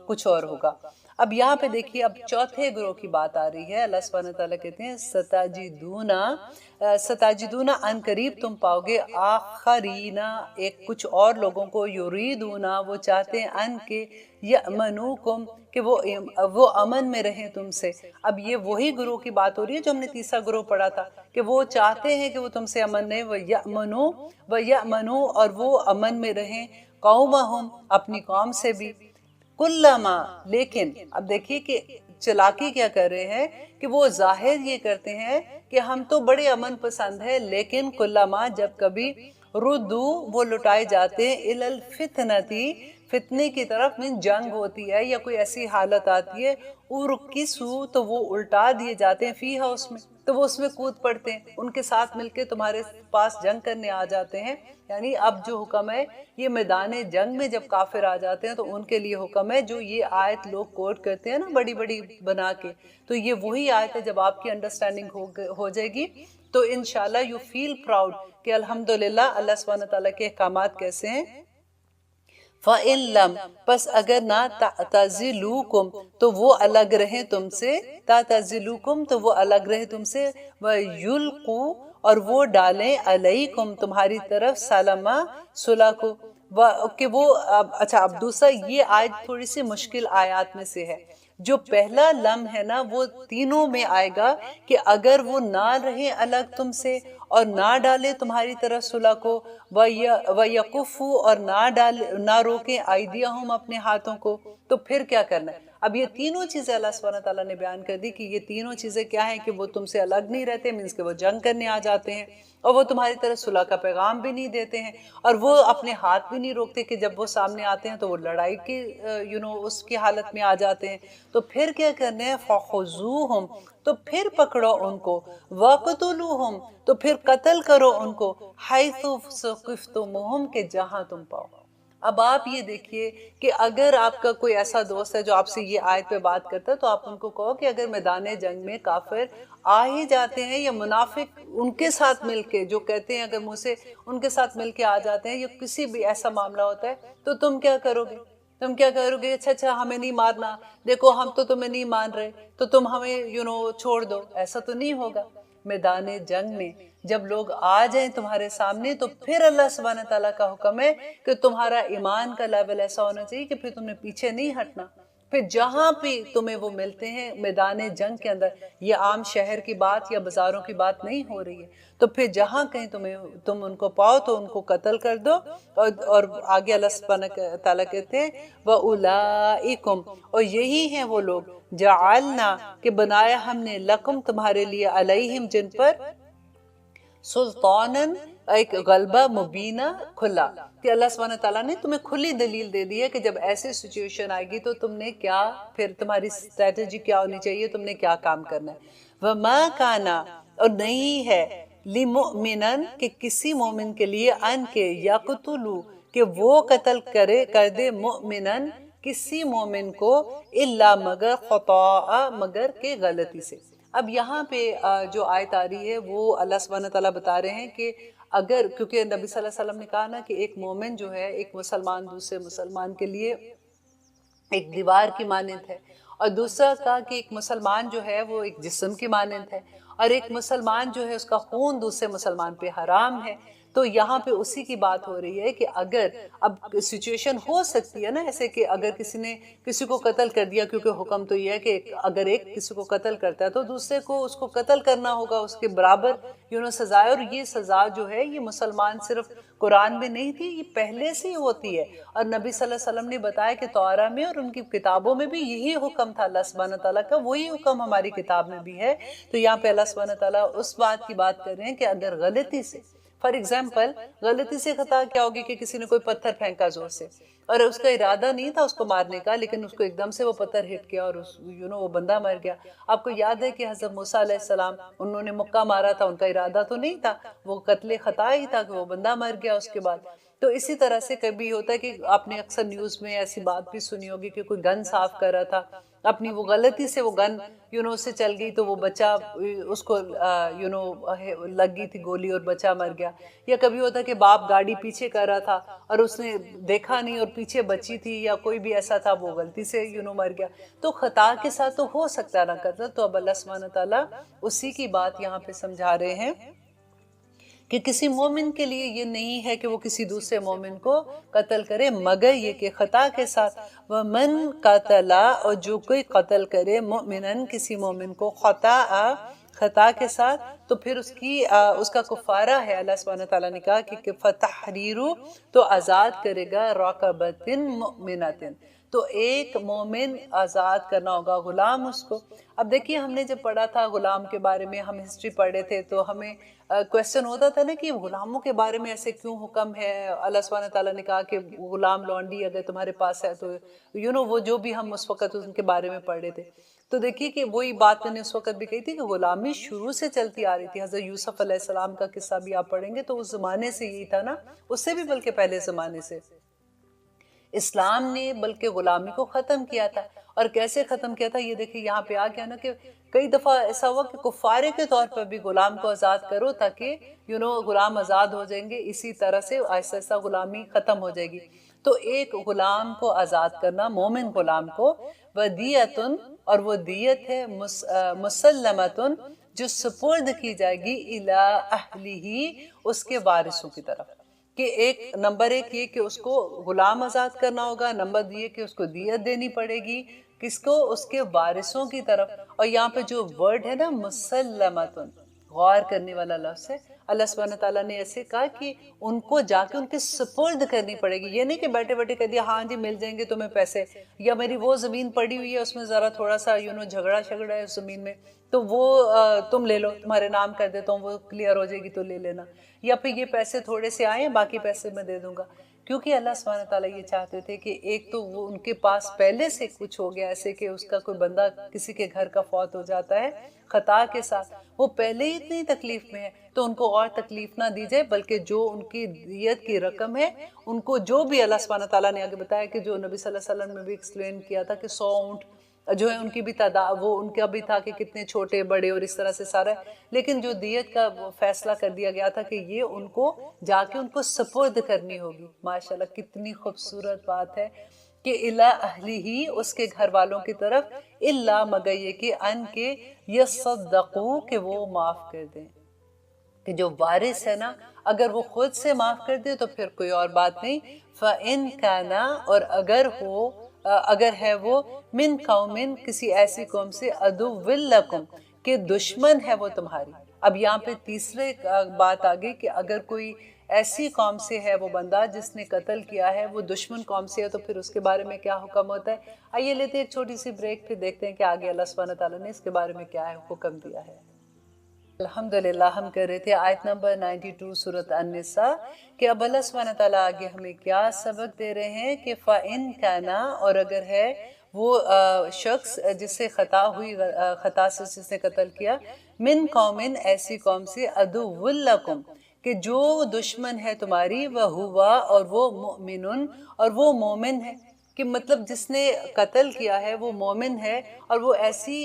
کچھ اور ہوگا۔ اب یہاں پہ دیکھیے اب چوتھے گروہ کی بات آ رہی ہے، اللہ سبحانہ تعالیٰ کہتے ہیں ستاجدون ان قریب تم پاؤ گے آخرین ایک کچھ اور لوگوں کو، یریدون وہ چاہتے ہیں ان کے یأمنوکم کہ وہ امن میں رہیں تم سے۔ اب یہ وہی گروہ کی بات ہو رہی ہے جو ہم نے تیسرا گروہ پڑھا تھا کہ وہ چاہتے ہیں کہ وہ تم سے امن رہیں، وَيَأْمَنُوا اور وہ امن میں رہیں قومہم اپنی قوم سے بھی، کلما لیکن اب دیکھیے کہ چلاکی کیا کر رہے ہیں کہ وہ ظاہر یہ کرتے ہیں کہ ہم تو بڑے امن پسند ہیں، لیکن کلما جب کبھی ردو وہ لٹائے جاتے ہیں الی الفتنتی فتنے کی طرف، من جنگ ہوتی ہے یا کوئی ایسی حالت آتی ہے، ارکسو تو وہ الٹا دیے جاتے ہیں فیہا اس میں، تو وہ اس میں کود پڑتے ہیں، ان کے ساتھ مل کے تمہارے پاس جنگ کرنے آ جاتے ہیں۔ یعنی اب جو حکم ہے یہ میدان جنگ میں جب کافر آ جاتے ہیں تو ان کے لیے حکم ہے، جو یہ آیت لوگ کوٹ کرتے ہیں نا بڑی بڑی بنا کے، تو یہ وہی آیت ہے جب آپ کی انڈرسٹینڈنگ ہو جائے گی تو انشاءاللہ یو فیل پراؤڈ کہ الحمدللہ اللہ سبحانہ تعالیٰ کے احکامات کیسے ہیں۔ فَإِن لَمْ پس اگر نہ تعتزلوکم تو وہ الگ رہیں تم سے، تعتزلوکم تو وہ الگ رہیں تم سے، وَيُلْقُوا اور وہ ڈالیں علیکم تمہاری طرف سلامہ صلح کو، کہ وہ اچھا اب دوسرا یہ آیت تھوڑی سی مشکل آیات میں سے ہے، جو پہلا لم ہے نا وہ تینوں میں آئے گا کہ اگر وہ نہ رہیں الگ تم سے اور نہ ڈالے تمہاری طرف صلح کو، وَيَقُفُّوا اور نہ روکیں ایدیہم اپنے ہاتھوں کو، تو پھر کیا کرنا ہے؟ اب یہ تینوں چیزیں اللہ سبحانہ تعالیٰ نے بیان کر دی کہ یہ تینوں چیزیں کیا ہیں کہ وہ تم سے الگ نہیں رہتے، مینس کہ وہ جنگ کرنے آ جاتے ہیں، اور وہ تمہاری طرف صلح کا پیغام بھی نہیں دیتے ہیں، اور وہ اپنے ہاتھ بھی نہیں روکتے کہ جب وہ سامنے آتے ہیں تو وہ لڑائی کی اس کی حالت میں آ جاتے ہیں۔ تو پھر کیا کرنا ہے؟ فَخُذُوهُمْ تو پھر پکڑو ان کو، وَقْتُلُوهُمْ تو پھر قتل کرو ان کو، حَيْثُ ثَقِفْتُمُوهُمْ کہ جہاں تم پاؤ۔ اب آپ یہ دیکھیے کہ اگر آپ کا کوئی ایسا دوست ہے جو آپ سے یہ آیت پہ بات کرتا ہے تو آپ ان کو کہو کہ اگر میدان جنگ میں کافر آ ہی جاتے ہیں یا منافق ان کے ساتھ مل کے جو کہتے ہیں اگر منہ سے ان کے ساتھ مل کے آ جاتے ہیں یا کسی بھی ایسا معاملہ ہوتا ہے تو تم کیا کرو گے؟ تم کیا کرو گے؟ اچھا ہمیں نہیں مارنا، دیکھو ہم تو تمہیں نہیں مان رہے تو تم ہمیں چھوڑ دو، ایسا تو نہیں ہوگا۔ میدان جنگ میں جب لوگ آ جائیں تمہارے سامنے تو پھر اللہ سبحانہ تعالیٰ کا حکم ہے کہ تمہارا ایمان کا لیول ایسا ہونا چاہیے کہ پھر تم نے پیچھے نہیں ہٹنا، پھر جہاں بھی تمہیں وہ ملتے ہیں میدان جنگ کے اندر، یہ عام شہر کی بات یا بازاروں کی بات نہیں ہو رہی ہے، تو پھر جہاں کہیں تم ان کو پاؤ تو ان کو قتل کر دو، اور آگے اللہ سبحانہ تعالیٰ کہتے ہیں وَأُولَئِكُمْ اور یہی ہیں وہ لوگ جعلنا کہ بنایا ہم نے لکم تمہارے لیے علیہم جن پر سلطانن ایک غلبہ مبینہ کھلا، کہ اللہ سبحانہ تعالیٰ نے تمہیں کھلی دلیل دے دی ہے کہ جب ایسی سچویشن آئے گی تو تم نے کیا، پھر تمہاری اسٹریٹجی کیا ہونی چاہیے، تم نے کیا کام کرنا ہے۔ وَمَا كَانَ اور نہیں ہے لِمُؤْمِنًا کہ کسی مومن کے لیے ان کے یقتلوا کہ وہ قتل کر دے مؤمنًا کسی مومن کو الا مگر خطاء مگر کے غلطی سے۔ اب یہاں پہ جو آیت آ رہی ہے وہ اللہ سبحانہ تعالیٰ بتا رہے ہیں کہ اگر کیونکہ نبی صلی اللہ علیہ وسلم نے کہا نا کہ ایک مومن جو ہے ایک مسلمان دوسرے مسلمان کے لیے ایک دیوار کی مانند ہے، اور دوسرا کہا کہ ایک مسلمان جو ہے وہ ایک جسم کی مانند ہے، اور ایک مسلمان جو ہے اس کا خون دوسرے مسلمان پہ حرام ہے۔ تو یہاں پہ اسی کی بات ہو رہی ہے کہ اگر اب سچویشن ہو سکتی ہے نا ایسے کہ اگر کسی نے کسی کو قتل کر دیا، کیونکہ حکم تو یہ ہے کہ اگر ایک کسی کو قتل کرتا ہے تو دوسرے کو اس کو قتل کرنا ہوگا، اس کے برابر سزا ہے۔ اور یہ سزا جو ہے یہ مسلمان صرف قرآن میں نہیں تھی، یہ پہلے سے ہی ہوتی ہے، اور نبی صلی اللہ علیہ وسلم نے بتایا کہ توراہ میں اور ان کی کتابوں میں بھی یہی حکم تھا اللہ سبحانہ تعالیٰ کا، وہی حکم ہماری کتاب میں بھی ہے۔ تو یہاں پہ اللہ سبحانہ تعالیٰ اس بات کی بات کر رہے ہیں کہ اگر غلطی سے، فار ایگزامپل غلطی سے خطا کیا ہوگی کہ کسی نے کوئی پتھر پھینکا زور سے، اور اس کا ارادہ نہیں تھا اس کو مارنے کا، لیکن اس کو ایک دم سے وہ پتھر ہٹ کیا اور وہ بندہ مر گیا۔ آپ کو یاد ہے کہ حضرت موسیٰ علیہ السلام انہوں نے مکہ مارا تھا، ان کا ارادہ تو نہیں تھا، وہ قتل خطا ہی تھا کہ وہ بندہ مر گیا اس کے بعد۔ تو اسی طرح سے کبھی ہوتا ہے کہ آپ نے اکثر نیوز میں ایسی بات بھی سنی ہوگی کہ کوئی گن صاف کر رہا تھا، اپنی وہ غلطی سے وہ گن سے چل گئی تو وہ بچہ اس کو لگ گئی تھی گولی اور بچہ مر گیا۔ یا کبھی ہوتا ہے کہ باپ گاڑی پیچھے کر رہا تھا اور اس نے دیکھا نہیں اور پیچھے بچی تھی یا کوئی بھی ایسا تھا، وہ غلطی سے مر گیا۔ تو خطا کے ساتھ تو ہو سکتا ہے نہ قتل، تو اب اللہ سبحانہ تعالیٰ اسی کی بات یہاں پہ سمجھا رہے ہیں کہ کسی مومن کے لیے یہ نہیں ہے کہ وہ کسی دوسرے مومن کو قتل کرے مگر یہ کہ خطا کے ساتھ۔ وَمَن قَتَلَ، اور جو کوئی قتل کرے مؤمناً کسی مومن کو خطا کے ساتھ، تو پھر اس کا کفارہ ہے، اللہ سبحانہ تعالیٰ نے کہا کہ فَتَحْرِيرُ، تو آزاد کرے گا رَقَبَةٍ مُؤْمِنَةٍ، تو ایک مومن آزاد کرنا ہوگا، غلام اس کو۔ اب دیکھیے ہم نے جب پڑھا تھا غلام کے بارے میں، ہم ہسٹری پڑھے تھے تو ہمیں کویسچن ہوتا تھا نا کہ غلاموں کے بارے میں ایسے کیوں حکم ہے؟ اللہ سبحانہ تعالیٰ نے کہا کہ غلام لونڈی اگر تمہارے پاس ہے تو وہ جو بھی ہم اس وقت ان کے بارے میں پڑھ رہے تھے، تو دیکھیے کہ وہی بات میں نے اس وقت بھی کہی تھی کہ غلامی شروع سے چلتی آ رہی تھی۔ حضرت یوسف علیہ السلام کا قصہ بھی آپ پڑھیں گے تو اس زمانے سے یہی تھا نا، اس سے بھی بلکہ پہلے زمانے سے اسلام نے بلکہ غلامی کو ختم کیا تھا۔ اور کیسے ختم کیا تھا یہ دیکھیں یہاں پہ آ گیا نا کہ کئی دفعہ ایسا ہوا کہ کفارے کے طور پر بھی غلام کو آزاد کرو تاکہ غلام آزاد ہو جائیں گے، اسی طرح سے آہستہ آہستہ غلامی ختم ہو جائے گی۔ تو ایک غلام کو آزاد کرنا، مومن غلام کو، ودیتن، اور وہ دیت ہے مسلمتن، جو سپرد کی جائے گی الی اہلہ، اس کے وارثوں کی طرف۔ کہ نمبر ایک یہ کہ اس کو غلام آزاد کرنا ہوگا، نمبر یہ کہ اس کو دیت دینی پڑے گی، کس کو؟ اس کے وارثوں کی طرف۔ اور یہاں پہ جو ورڈ ہے نا مسلمتن، غور کرنے والا لفظ ہے۔ اللہ سبحانہ تعالیٰ نے ایسے کہا کہ ان کو جا کے ان کے سپرد کرنی پڑے گی، یہ نہیں کہ بیٹھے بیٹھے کہہ دیا ہاں جی مل جائیں گے تمہیں پیسے، یا میری وہ زمین پڑی ہوئی ہے اس میں ذرا تھوڑا سا جھگڑا ہے اس زمین میں تو وہ تم لے لو، تمہارے نام کر دیتا ہوں، وہ کلیئر ہو جائے گی تو لے لینا، یا پھر یہ پیسے تھوڑے سے آئے باقی پیسے میں دے دوں گا۔ کیونکہ اللہ سبحانہ تعالیٰ یہ چاہتے تھے کہ ایک تو وہ ان کے پاس پہلے سے کچھ ہو گیا، ایسے کہ اس کا کوئی بندہ کسی کے گھر کا فوت ہو جاتا ہے خطا کے ساتھ، وہ پہلے ہی اتنی تکلیف میں ہے تو ان کو اور تکلیف نہ دی جائے، بلکہ جو ان کی دیت کی رقم ہے ان کو جو بھی اللہ سبحانہ تعالیٰ نے آگے بتایا کہ جو نبی صلی اللہ علیہ وسلم نے بھی ایکسپلین کیا تھا کہ 100 اونٹ جو ہے ان کی بھی تعداد، وہ ان کا بھی تھا کہ کتنے چھوٹے بڑے اور اس طرح سے سارا ہے، لیکن جو دیت کا فیصلہ کر دیا گیا تھا کہ یہ ان کو جا کے ان کو سپرد کرنی ہوگی۔ ماشاءاللہ کتنی خوبصورت بات ہے کہ الا اہلہ، اس کے گھر والوں کی طرف، الا مگر یہ کہ ان کے یصدقوا، کہ وہ معاف کر دیں، کہ جو وارث ہے نا اگر وہ خود سے معاف کر دے تو پھر کوئی اور بات نہیں۔ فَإِن كَانَ، اور اگر ہے وہ من قوم، کسی ایسی قوم سے، عدو لکم، کہ دشمن ہے وہ تمہاری۔ اب یہاں پہ تیسرے بات آگئی کہ اگر کوئی ایسی قوم سے ہے وہ بندہ جس نے قتل کیا ہے، وہ دشمن قوم سے ہے، تو پھر اس کے بارے میں کیا حکم ہوتا ہے؟ آئیے لیتے ایک چھوٹی سی بریک، پھر دیکھتے ہیں کہ آگے اللہ سبحانہ تعالیٰ نے اس کے بارے میں کیا ہے حکم دیا ہے۔ الحمدللہ ہم کر رہے تھے آیت نمبر 92 سورۃ النساء کہ اب اللہ سبحانہ تعالیٰ آگے ہمیں کیا سبق دے رہے ہیں کہ فَإِن كَانَ، اور اگر ہے وہ شخص جس سے خطا ہوئی، خطا سے جس نے قتل کیا، من قوم، ایسی قوم سے، عدو لکم، کہ جو دشمن ہے تمہاری، وہوا، اور وہ مؤمن، اور وہ مومن ہے، کہ مطلب جس نے قتل کیا ہے وہ مومن ہے اور وہ ایسی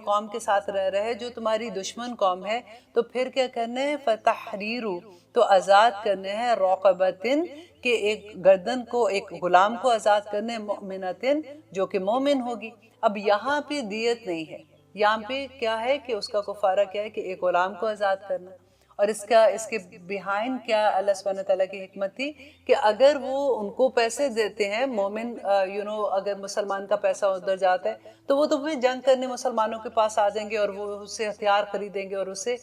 قوم کے ساتھ رہ رہے جو تمہاری دشمن قوم ہے، تو پھر کیا کرنا ہے؟ فَتَحْرِيرُ، تو آزاد کرنے ہیں، رَقَبَةٍ، کہ ایک گردن کو، ایک غلام کو آزاد کرنے، مؤمنۃ، جو کہ مومن ہوگی۔ اب یہاں پہ دیت نہیں ہے، یہاں پہ کیا ہے کہ اس کا کفارہ کیا ہے کہ ایک غلام کو آزاد کرنا، اور اس کے بیہائنڈ کیا اللہ سبحانہ تعالیٰ کی حکمت تھی کہ اگر وہ ان کو پیسے دیتے ہیں مومن اگر مسلمان کا پیسہ ادھر جاتا ہے تو وہ تو پھر جنگ کرنے مسلمانوں کے پاس آ جائیں گے اور وہ اس سے ہتھیار خریدیں گے اور اس سے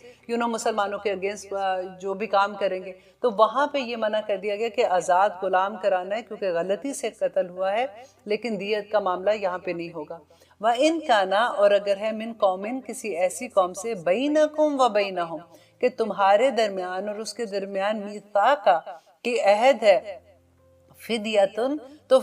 مسلمانوں کے اگینسٹ جو بھی کام کریں گے. تو وہاں پہ یہ منع کر دیا گیا کہ آزاد غلام کرانا ہے کیونکہ غلطی سے قتل ہوا ہے، لیکن دیت کا معاملہ یہاں پہ نہیں ہوگا. وَإِن كَانَ اور اگر ہے من قومن کسی ایسی قوم سے بَيْنَكُمْ وَبَيْنَهُمْ کہ تمہارے درمیان اور اس کے درمیان میثاقا کی عہد ہے، فدیتن تو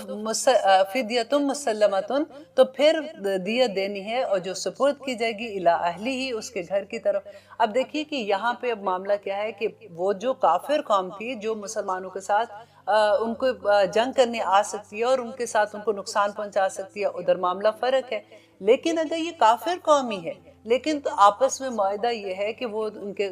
فدیتن مسلمتن تو پھر دیت دینی ہے اور جو سپرد کی جائے گی الی اہلی ہی اس کے گھر کی طرف. اب دیکھیے کہ یہاں پہ اب معاملہ کیا ہے کہ وہ جو کافر قوم تھی جو مسلمانوں کے ساتھ ان کو جنگ کرنے آ سکتی ہے اور ان کے ساتھ ان کو نقصان پہنچا سکتی ہے، ادھر معاملہ فرق ہے. لیکن اگر یہ کافر قوم ہی ہے لیکن تو آپس میں معاہدہ یہ ہے کہ وہ ان کے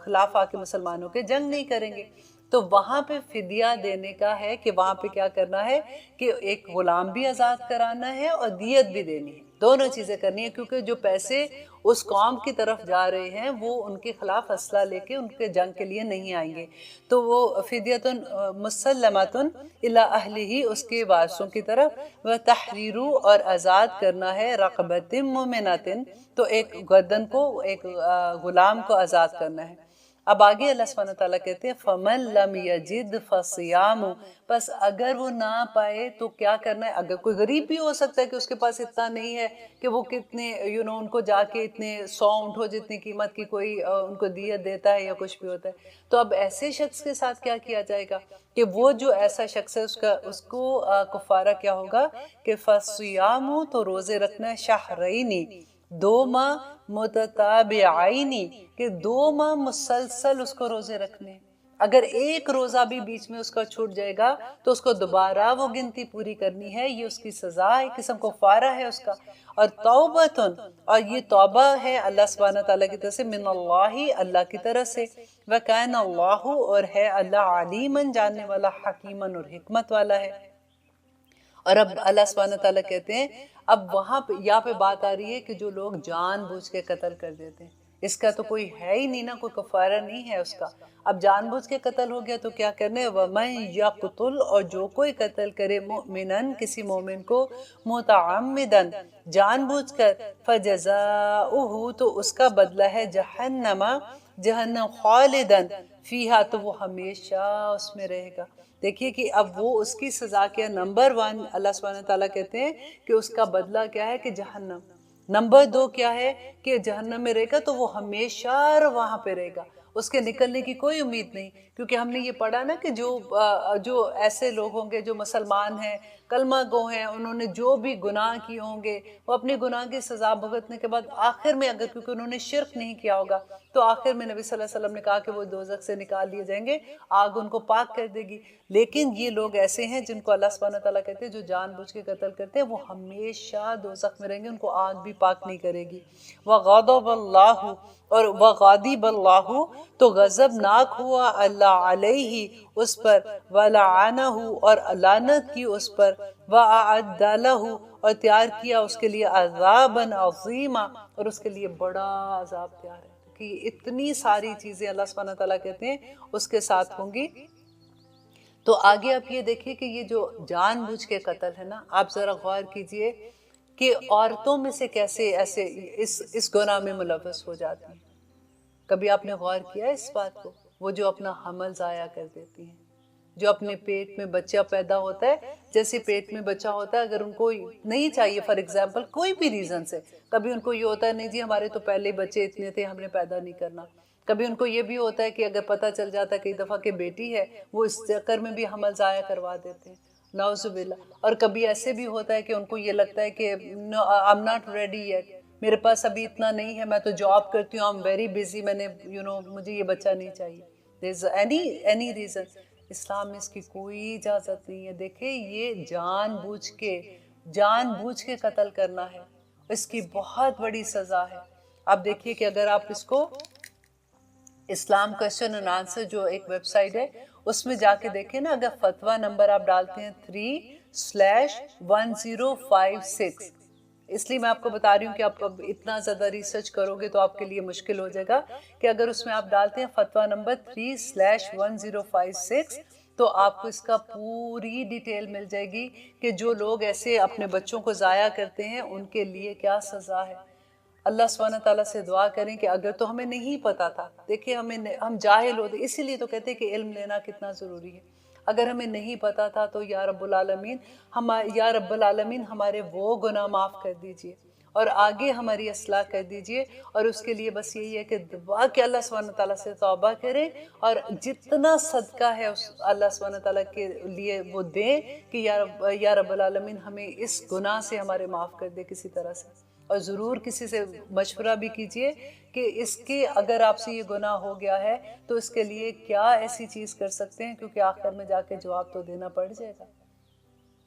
خلاف آ کے مسلمانوں کے جنگ نہیں کریں گے، تو وہاں پہ فدیہ دینے کا ہے کہ وہاں پہ کیا کرنا ہے کہ ایک غلام بھی آزاد کرانا ہے اور دیت بھی دینی ہے، دونوں چیزیں کرنی ہے کیونکہ جو پیسے اس قوم کی طرف جا رہے ہیں وہ ان کے خلاف اسلحہ لے کے ان کے جنگ کے لیے نہیں آئیں گے. تو وہ فدیتن مسلمتن الی اہلہ اس کے وارثوں کی طرف، و تحریرو اور آزاد کرنا ہے رقبۃ مؤمنۃ تو ایک گردن کو ایک غلام کو آزاد کرنا ہے. اب آگے اللہ سبحانہ تعالیٰ کہتے ہیں فَمَن لَمْ يَجِدْ فَصِيَامُ بس اگر وہ نہ پائے تو کیا کرنا ہے. اگر کوئی غریب بھی ہو سکتا ہے کہ اس کے پاس اتنا نہیں ہے کہ وہ کتنے ان کو جا کے اتنے 100 اونٹ ہو جتنی قیمت کی کوئی ان کو دیت دیتا ہے یا کچھ بھی ہوتا ہے، تو اب ایسے شخص کے ساتھ کیا کیا جائے گا کہ وہ جو ایسا شخص ہے اس کو کفارہ کیا ہوگا کہ فَصِيَامُ تو روزے رکھنا ہے شہرینی 2 ماہ متتابعینی کہ 2 ماہ مسلسل اس کو روزے رکھنے. اگر ایک روزہ بھی بیچ میں اس کا چھوٹ جائے گا تو اس کو دوبارہ وہ گنتی پوری کرنی ہے، یہ اس کی سزا ہے، قسم کفارہ ہے اس کا. اور توبتن اور یہ توبہ ہے اللہ سبحانہ تعالیٰ کی طرف سے، من اللہ اللہ کی طرف سے، وَكَانَ اللَّهُ اور ہے اللہ علیماً جاننے والا، حکیماً اور حکمت والا ہے. اور اب اللہ سبحانہ تعالیٰ کہتے ہیں اب وہاں پہ یہاں پہ بات آ رہی ہے کہ جو لوگ جان بوجھ کے قتل کر دیتے ہیں اس کا تو کوئی ہے ہی نہیں نا، کوئی کفارہ نہیں ہے اس کا. اب جان بوجھ کے قتل ہو گیا تو کیا کرنے، وَمَن يَقْتُلْ اور جو کوئی قتل کرے مؤمناً کسی مومن کو متعمداً جان بوجھ کر، فَجَزَاؤُهُ تو اس کا بدلہ ہے جہنم خالداً فیہا تو وہ ہمیشہ اس میں رہے گا. دیکھیے کہ اب وہ اس کی سزا کیا، نمبر 1 اللہ سبحانہ تعالیٰ کہتے ہیں کہ اس کا بدلہ کیا ہے کہ جہنم. نمبر 2 کیا ہے کہ جہنم میں رہے گا تو وہ ہمیشہ وہاں پہ رہے گا، اس کے نکلنے کی کوئی امید نہیں. کیونکہ ہم نے یہ پڑھا نا کہ جو ایسے لوگ ہوں گے جو مسلمان ہیں کلمہ گو ہیں، انہوں نے جو بھی گناہ کیے ہوں گے وہ اپنے گناہ کی سزا بھگتنے کے بعد آخر میں اگر کیونکہ انہوں نے شرک نہیں کیا ہوگا تو آخر میں نبی صلی اللہ علیہ وسلم نے کہا کہ وہ دوزخ سے نکال لیے جائیں گے، آگ ان کو پاک کر دے گی. لیکن یہ لوگ ایسے ہیں جن کو اللہ سبحانہ تعالیٰ کہتے ہیں جو جان بوجھ کے قتل کرتے ہیں وہ ہمیشہ دوزخ میں رہیں گے، ان کو آگ بھی پاک نہیں کرے گی. وَغَضَبَ اللَّهُ اور وَغَضِبَ اللَّهُ تو غضب ناک ہوا اللہ علیہ اس پر، وَلَعَنَهُ اور لعنت کی اس پر، وَأَعَدَّ لَهُ اور تیار کیا اس کے لیے عذابًا عظیما اور اس کے لیے بڑا عذاب تیار ہے. کہ اتنی ساری چیزیں اللہ سبحانہ تعالیٰ کہتے ہیں اس کے ساتھ ہوں گی. تو آگے آپ یہ دیکھیے کہ یہ جو جان بوجھ کے قتل ہے نا، آپ ذرا غور کیجئے کہ عورتوں میں سے کیسے ایسے اس گناہ میں ملوث ہو جاتی ہیں. کبھی آپ نے غور کیا اس بات کو؟ وہ جو اپنا حمل ضائع کر دیتی ہیں، جو اپنے پیٹ میں بچہ پیدا ہوتا ہے، جیسے پیٹ میں بچہ ہوتا ہے اگر ان کو نہیں چاہیے فار ایگزامپل کوئی بھی ریزن سے، کبھی ان کو یہ ہوتا ہے نہیں جی ہمارے تو پہلے بچے اتنے تھے ہم نے پیدا نہیں کرنا. کبھی ان کو یہ بھی ہوتا ہے کہ اگر پتہ چل جاتا ہے کئی دفعہ کہ بیٹی ہے وہ اس چکر میں بھی حمل ضائع کروا دیتے ہیں، نعوذ باللہ. اور کبھی ایسے بھی ہوتا ہے کہ ان کو یہ لگتا ہے کہ I'm not ready yet، میرے پاس ابھی اتنا نہیں ہے، میں تو جاب کرتی ہوں، I'm very busy، میں نے مجھے یہ بچہ نہیں چاہیے. there's any reason. اسلام میں اس کی کوئی اجازت نہیں ہے. دیکھیں یہ جان بوجھ کے قتل کرنا ہے، اس کی بہت بڑی سزا ہے. آپ دیکھیے کہ اگر آپ اس کو اسلام کویسچن اینڈ آنسر جو ایک ویب سائٹ ہے اس میں جا کے دیکھیں نا، اگر فتویٰ نمبر آپ ڈالتے ہیں 3/1056 اس لیے میں آپ کو بتا رہی ہوں کہ آپ اب اتنا زیادہ ریسرچ کرو گے تو آپ کے لیے مشکل ہو جائے گا کہ اگر اس میں آپ ڈالتے ہیں فتویٰ نمبر 3/1056 تو آپ کو اس کا پوری ڈیٹیل مل جائے گی کہ جو لوگ ایسے اپنے بچوں کو ضائع کرتے ہیں ان کے لیے کیا سزا ہے۔ اللہ سبحانہ تعالیٰ سے دعا کریں کہ اگر تو ہمیں نہیں پتا تھا، دیکھیں ہم جاہل ہوتے، اسی لیے تو کہتے ہیں کہ علم لینا کتنا ضروری ہے۔ اگر ہمیں نہیں پتا تھا تو یا رب العالمین ہمارے وہ گناہ معاف کر دیجئے اور آگے ہماری اصلاح کر دیجئے، اور اس کے لیے بس یہی ہے کہ دعا کہ اللہ سبحانہ تعالیٰ سے توبہ کریں اور جتنا صدقہ ہے اس اللہ سبحانہ تعالیٰ کے لیے وہ دیں کہ یا رب العالمین ہمیں اس گناہ سے ہمارے معاف کر دے کسی طرح سے۔ اور ضرور کسی سے مشورہ بھی کیجئے کہ اس کے اگر آپ سے یہ گناہ ہو گیا ہے تو اس کے لیے کیا ایسی چیز کر سکتے ہیں، کیونکہ آخر میں جا کے جواب تو دینا پڑ جائے گا۔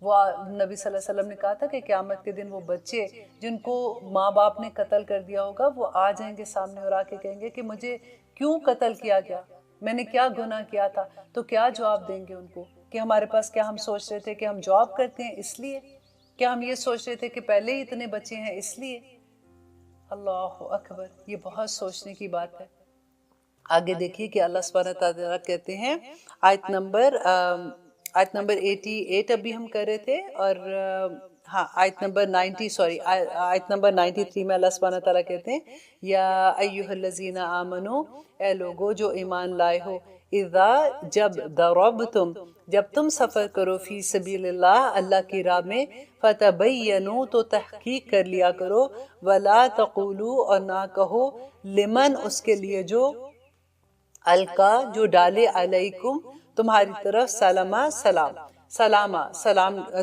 وہ نبی صلی اللہ علیہ وسلم نے کہا تھا کہ قیامت کے دن وہ بچے جن کو ماں باپ نے قتل کر دیا ہوگا وہ آ جائیں گے سامنے اور آ کے کہیں گے کہ مجھے کیوں قتل کیا گیا، میں نے کیا گناہ کیا تھا، تو کیا جواب دیں گے ان کو کہ ہمارے پاس کیا ہم سوچ رہے تھے کہ ہم جاب کرتے ہیں اس لیے، کیا ہم یہ سوچ رہے تھے کہ پہلے ہی اتنے بچے ہیں اس لیے۔ اللہ اکبر، یہ بہت سوچنے کی بات ہے۔ آگے دیکھیے کہ اللہ سبحانہ تعالیٰ کہتے ہیں آیت نمبر 88 ابھی ہم کر رہے تھے، اور ہاں آیت نمبر 93 میں اللہ سبحانہ تعالیٰ کہتے ہیں یا ایھا الذین آمنو، اے لوگو جو ایمان لائے ہو، اذا جب ضربتم جب تم سفر کرو فی سبیل اللہ اللہ کی راہ میں، فتبینوا تو تحقیق کر لیا کرو، ولا تقولوا اور نہ کہو، لمن اس کے لیے جو القا جو ڈالے علیکم تمہاری طرف سلام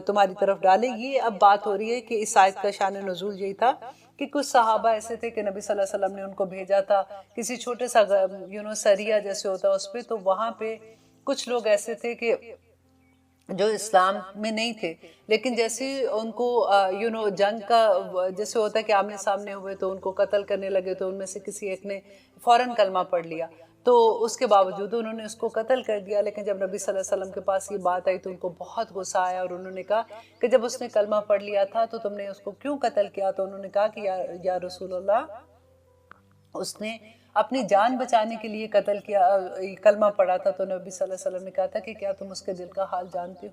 تمہاری طرف ڈالے۔ یہ اب بات ہو رہی ہے کہ اس آیت کا شان نزول یہی تھا کہ کچھ صحابہ ایسے تھے کہ نبی صلی اللہ علیہ وسلم نے ان کو بھیجا تھا کسی چھوٹے سا سریہ جیسے ہوتا اس پہ، تو وہاں پہ کچھ لوگ ایسے تھے کہ جو اسلام میں نہیں تھے، لیکن جیسے ان کو جنگ کا جیسے ہوتا ہے کہ آمنے سامنے ہوئے تو ان کو قتل کرنے لگے، تو ان میں سے کسی ایک نے فوراً کلمہ پڑھ لیا، تو اس کے باوجود انہوں نے اس کو قتل کر دیا۔ لیکن جب نبی صلی اللہ علیہ وسلم کے پاس یہ بات آئی تو ان کو بہت غصہ آیا، اور انہوں نے کہا کہ جب اس نے کلمہ پڑھ لیا تھا تو تم نے اس کو کیوں قتل کیا؟ تو انہوں نے کہا کہ یا رسول اللہ، اس نے اپنی جان بچانے کے لیے قتل کیا، کلمہ پڑھا تھا۔ تو نبی صلی اللہ علیہ وسلم نے کہا تھا کہ کیا تم اس کے دل کا حال جانتے ہو؟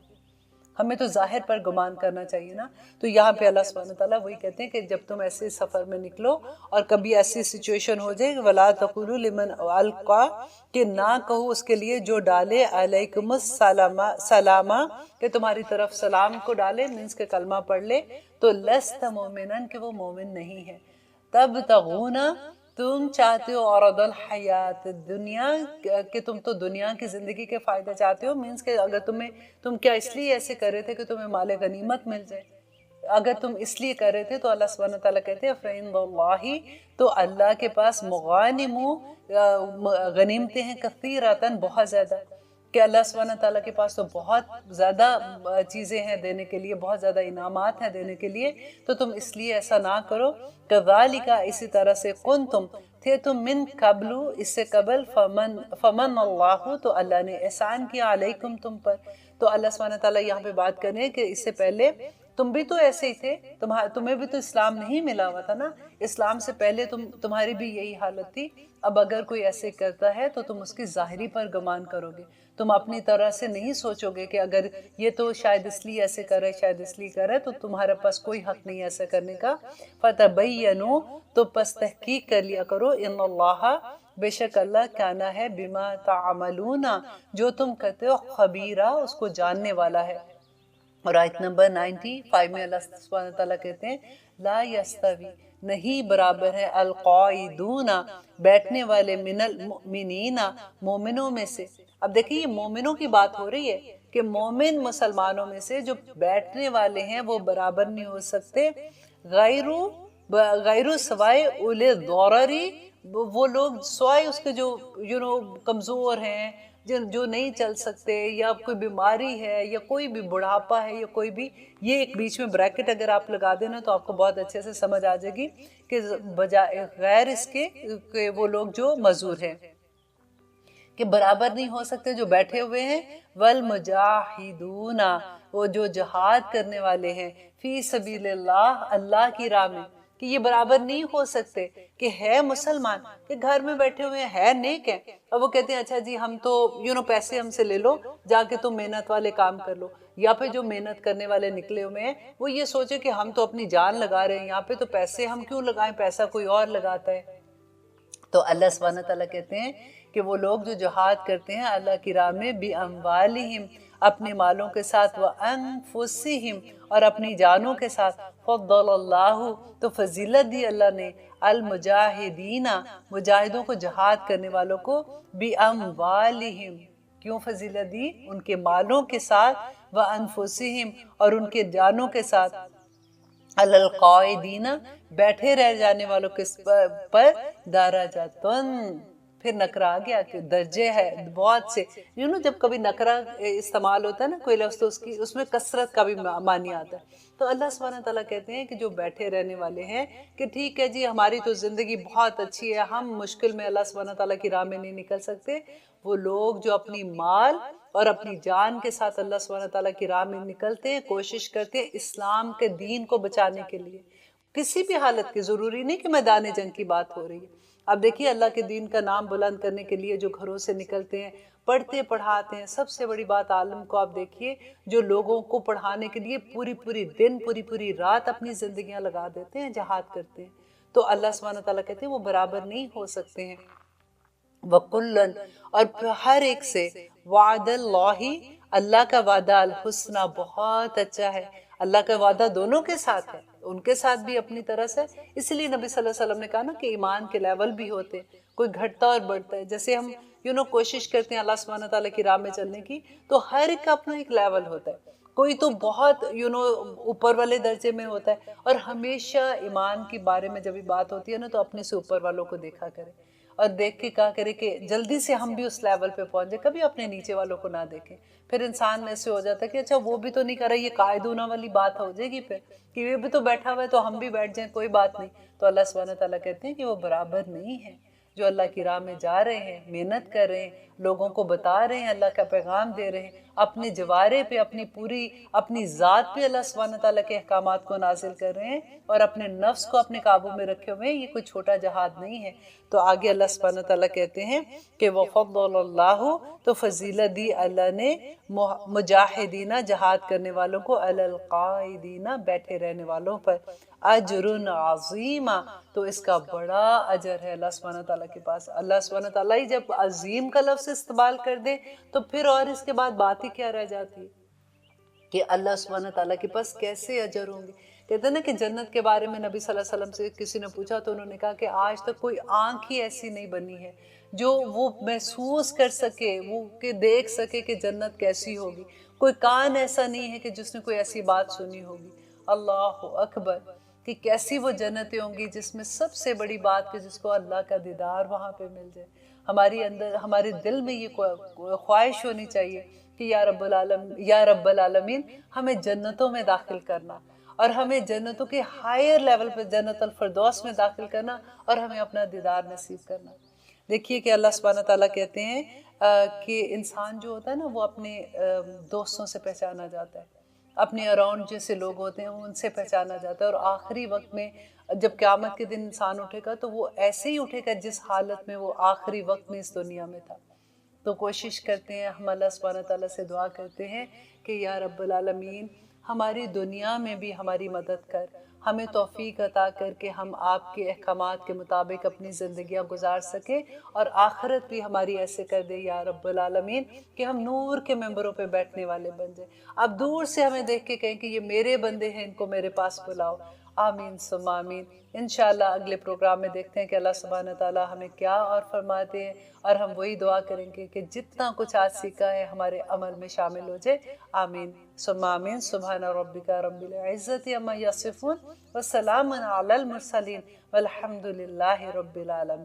ہمیں تو ظاہر پر گمان کرنا چاہیے نا۔ تو یہاں پہ اللہ سبحانہ تعالیٰ وہی کہتے ہیں کہ جب تم ایسے سفر میں نکلو اور کبھی ایسی سچویشن ہو جائے وَلَا تَقُولُوا لِمَنْ أَلْقَىٰ کہ نہ کہو اس کے لیے جو ڈالے علیکم السلام کہ تمہاری طرف سلام کو ڈالے، مینس کہ کلمہ پڑھ لے، تو لست مومنن کہ وہ مومن نہیں ہے، تب تغون تم چاہتے ہو عرض الحیات دنیا کہ تم تو دنیا کی زندگی کے فائدے چاہتے ہو، مینس کہ اگر تم کیا اس لیے ایسے کر رہے تھے کہ تمہیں مال غنیمت مل جائے؟ اگر تم اس لیے کر رہے تھے تو اللہ سبحانہ تعالیٰ کہتے ہیں فَعِندَ اللَّهِ تو اللہ کے پاس مغانم غنیمتیں ہیں کثیرۃ بہت زیادہ، کہ اللہ سبحانہ تعالیٰ کے پاس تو بہت زیادہ چیزیں ہیں دینے کے لیے، بہت زیادہ انعامات ہیں دینے کے لیے، تو تم اس لیے ایسا نہ کرو۔ کذالک اسی طرح سے کنتم تھے تم من قبل اس سے قبل، فمن اللہ تو اللہ نے احسان کیا علیکم تم پر۔ تو اللہ سبحانہ تعالیٰ یہاں پہ بات کر رہے ہیں کہ اس سے پہلے تم بھی تو ایسے ہی تھے، تمہیں بھی تو اسلام نہیں ملا ہوا تھا نا، اسلام سے پہلے تمہاری بھی یہی حالت تھی۔ اب اگر کوئی ایسے کرتا ہے تو تم اس کی ظاہری پر گمان کرو گے، تم اپنی طرح سے نہیں سوچو گے کہ اگر یہ تو شاید اس لیے ایسے کرے، شاید اس لیے کرے، تو تمہارے پاس کوئی حق نہیں ایسا کرنے کا۔ فتبینوا تو پس تحقیق کر لیا کرو، ان اللہ بے شک اللہ کانا ہے بما تعملون جو تم کرتے ہو خبیرہ اس کو جاننے والا ہے۔ اور آیت نمبر 95 میں اللہ سبحانہ تعالیٰ کہتے ہیں لا یستوی نہیں برابر ہے القاعدون بیٹھنے والے من المؤمنین مومنوں میں سے۔ اب دیکھیں یہ مومنوں کی بات ہو رہی ہے کہ مومن مسلمانوں میں سے جو بیٹھنے والے ہیں وہ برابر نہیں ہو سکتے، غیر سوائے اولے ضرری وہ لوگ سوائے اس کے جو کمزور ہیں، جو نہیں چل سکتے، یا کوئی بیماری ہے، یا کوئی بھی بڑھاپا ہے، یا کوئی بھی، یہ ایک بیچ میں بریکٹ اگر آپ لگا دینا تو آپ کو بہت اچھے سے سمجھ آ جائے گی کہ بجائے غیر اس کے کہ وہ لوگ جو معذور ہیں کہ برابر نہیں ہو سکتے جو بیٹھے ہوئے ہیں، والمجاہدون وہ جو جہاد کرنے والے ہیں، فی سبیل اللہ، اللہ کی راہ میں، کہ یہ برابر نہیں ہو سکتے کہ ہے مسلمان کہ گھر میں بیٹھے ہوئے ہے نیک ہے، اور وہ کہتے ہیں اچھا جی ہم تو پیسے ہم سے لے لو، جا کے تم محنت والے کام کر لو، یا پھر جو محنت کرنے والے نکلے ہوئے ہیں وہ یہ سوچے کہ ہم تو اپنی جان لگا رہے ہیں یہاں پہ، تو پیسے ہم کیوں لگائیں، پیسہ کوئی اور لگاتا ہے۔ تو اللہ سبحانہ تعالیٰ کہتے ہیں کہ وہ لوگ جو جہاد کرتے ہیں اللہ کی راہ میں بِأَمْوَالِهِمْ، اپنے مالوں کے ساتھ، وَأَنفُسِهِمْ، اور اپنی جانوں کے ساتھ، فضل اللہ، تو فضیلت دی اللہ نے، المجاہدین، مجاہدوں کو، جہاد کرنے والوں کو، بِأَمْوَالِهِمْ، کیوں فضیلت دی؟ ان کے مالوں کے ساتھ، وَأَنفُسِهِمْ، اور ان کے جانوں کے ساتھ، علی القاعدین، بیٹھے رہ جانے والوں کے پر، درجاتن، پھر نکرہ آ گیا کہ درجے ہے بہت سے، جب کبھی نکرہ استعمال ہوتا ہے نا کوئی لفظ، تو اس میں کثرت کا بھی معنی آتا ہے۔ تو اللہ سبحانہ تعالیٰ کہتے ہیں کہ جو بیٹھے رہنے والے ہیں کہ ٹھیک ہے جی ہماری تو زندگی بہت اچھی ہے، ہم مشکل میں اللہ سبحانہ تعالیٰ کی راہ میں نہیں نکل سکتے، وہ لوگ جو اپنی مال اور اپنی جان کے ساتھ اللہ سبحانہ تعالیٰ کی راہ میں نکلتے ہیں، کوشش کرتے ہیں اسلام کے دین کو بچانے کے لیے، کسی بھی حالت کی، ضروری نہیں کہ میدان جنگ کی بات ہو رہی ہے۔ اب دیکھیے اللہ کے دین کا نام بلند کرنے کے لیے جو گھروں سے نکلتے ہیں، پڑھتے پڑھاتے ہیں، سب سے بڑی بات عالم کو آپ دیکھیے جو لوگوں کو پڑھانے کے لیے پوری دن پوری رات اپنی زندگیاں لگا دیتے ہیں، جہاد کرتے ہیں، تو اللہ سبحانہ تعالیٰ کہتے ہیں وہ برابر نہیں ہو سکتے ہیں۔ وَقُلًّا، اور ہر ایک سے، وعد اللہ، اللہ کا وعدہ، الحسنہ، بہت اچھا ہے، اللہ کا وعدہ دونوں کے ساتھ ہے، ان کے ساتھ بھی اپنی طرح سے، اس لیے نبی صلی اللہ علیہ وسلم نے کہا نا کہ ایمان کے لیول بھی ہوتے ہیں، کوئی گھٹتا اور بڑھتا ہے، جیسے ہم کوشش کرتے ہیں اللہ سبحانہ تعالیٰ کی راہ میں چلنے کی، تو ہر ایک کا اپنا ایک لیول ہوتا ہے، کوئی تو بہت اوپر والے درجے میں ہوتا ہے، اور ہمیشہ ایمان کے بارے میں جب بھی بات ہوتی ہے نا تو اپنے سے اوپر والوں کو دیکھا کرے، اور دیکھ کے کہا کرے کہ جلدی سے ہم بھی اس لیول پہ پہنچ جائیں، کبھی اپنے نیچے والوں کو نہ دیکھیں، پھر انسان ایسے ہو جاتا ہے کہ اچھا وہ بھی تو نہیں کر رہا، یہ قائدونہ والی بات ہو جائے گی پھر، کہ یہ بھی تو بیٹھا ہوا ہے تو ہم بھی بیٹھ جائیں، کوئی بات نہیں۔ تو اللہ سبحانہ تعالیٰ کہتے ہیں کہ وہ برابر نہیں ہے، جو اللہ کی راہ میں جا رہے ہیں، محنت کر رہے ہیں، لوگوں کو بتا رہے ہیں، اللہ کا پیغام دے رہے ہیں، اپنے جوارے پہ، اپنی ذات پہ اللہ سبحانہ تعالیٰ کے احکامات کو نازل کر رہے ہیں، اور اپنے نفس کو اپنے قابو میں رکھے ہوئے ہیں، یہ کوئی چھوٹا جہاد نہیں ہے۔ تو آگے اللہ سبحانہ تعالیٰ کہتے ہیں کہ وَفَضَّلَ اللَّهُ، تو فضیلت دی اللہ نے مجاہدین، جہاد کرنے والوں کو، علی القاعدین، بیٹھے رہنے والوں پر، اجر عظیم، تو اس کا بڑا اجر ہے اللہ سبحانہ تعالیٰ کے پاس۔ اللہ سبحانہ تعالیٰ ہی جب عظیم کا لفظ استعمال کر دے تو پھر اور اس کے بعد بات ہی کیا رہ جاتی ہے کہ اللہ سبحانہ تعالیٰ کے پاس کیسے اجر ہوں گے۔ کہتے ہیں نا کہ جنت کے بارے میں نبی صلی اللہ علیہ وسلم سے کسی نے پوچھا تو انہوں نے کہا کہ آج تک کوئی آنکھ ہی ایسی نہیں بنی ہے جو وہ محسوس کر سکے، وہ کہ دیکھ سکے کہ جنت کیسی ہوگی، کوئی کان ایسا نہیں ہے کہ جس نے کوئی ایسی بات سنی ہوگی۔ اللہ اکبر، کہ کیسی وہ جنتیں ہوں گی جس میں سب سے بڑی بات کہ جس کو اللہ کا دیدار وہاں پہ مل جائے۔ ہمارے دل میں یہ خواہش ہونی چاہیے کہ یا رب العالمین ہمیں جنتوں میں داخل کرنا، اور ہمیں جنتوں کے ہائر لیول پہ، جنت الفردوس میں داخل کرنا، اور ہمیں اپنا دیدار نصیب کرنا۔ دیکھیے کہ اللہ سبحانہ تعالیٰ کہتے ہیں کہ انسان جو ہوتا ہے نا وہ اپنے دوستوں سے پہچانا جاتا ہے، اپنے اراؤنڈ جیسے لوگ ہوتے ہیں ان سے پہچانا جاتا ہے، اور آخری وقت میں جب قیامت کے دن انسان اٹھے گا تو وہ ایسے ہی اٹھے گا جس حالت میں وہ آخری وقت میں اس دنیا میں تھا۔ تو کوشش کرتے ہیں، ہم اللہ سبحانہ تعالیٰ سے دعا کرتے ہیں کہ یا رب العالمین ہماری دنیا میں بھی ہماری مدد کر، ہمیں توفیق عطا کر کے ہم آپ کے احکامات کے مطابق اپنی زندگیاں گزار سکیں، اور آخرت بھی ہماری ایسے کر دے یا رب العالمین کہ ہم نور کے ممبروں پہ بیٹھنے والے بن جائیں، اب دور سے ہمیں دیکھ کے کہیں کہ یہ میرے بندے ہیں، ان کو میرے پاس بلاؤ۔ آمین ثم آمین۔ انشاءاللہ اگلے پروگرام میں دیکھتے ہیں کہ اللہ سبحانہ تعالیٰ ہمیں کیا اور فرماتے ہیں، اور ہم وہی دعا کریں گے کہ جتنا کچھ آج سیکھا ہے ہمارے عمل میں شامل ہو جائے۔ آمین ثم آمین۔ سبحان ربک رب العزت عما یصفون وسلام علی المرسلین والحمد للہ رب العالمین۔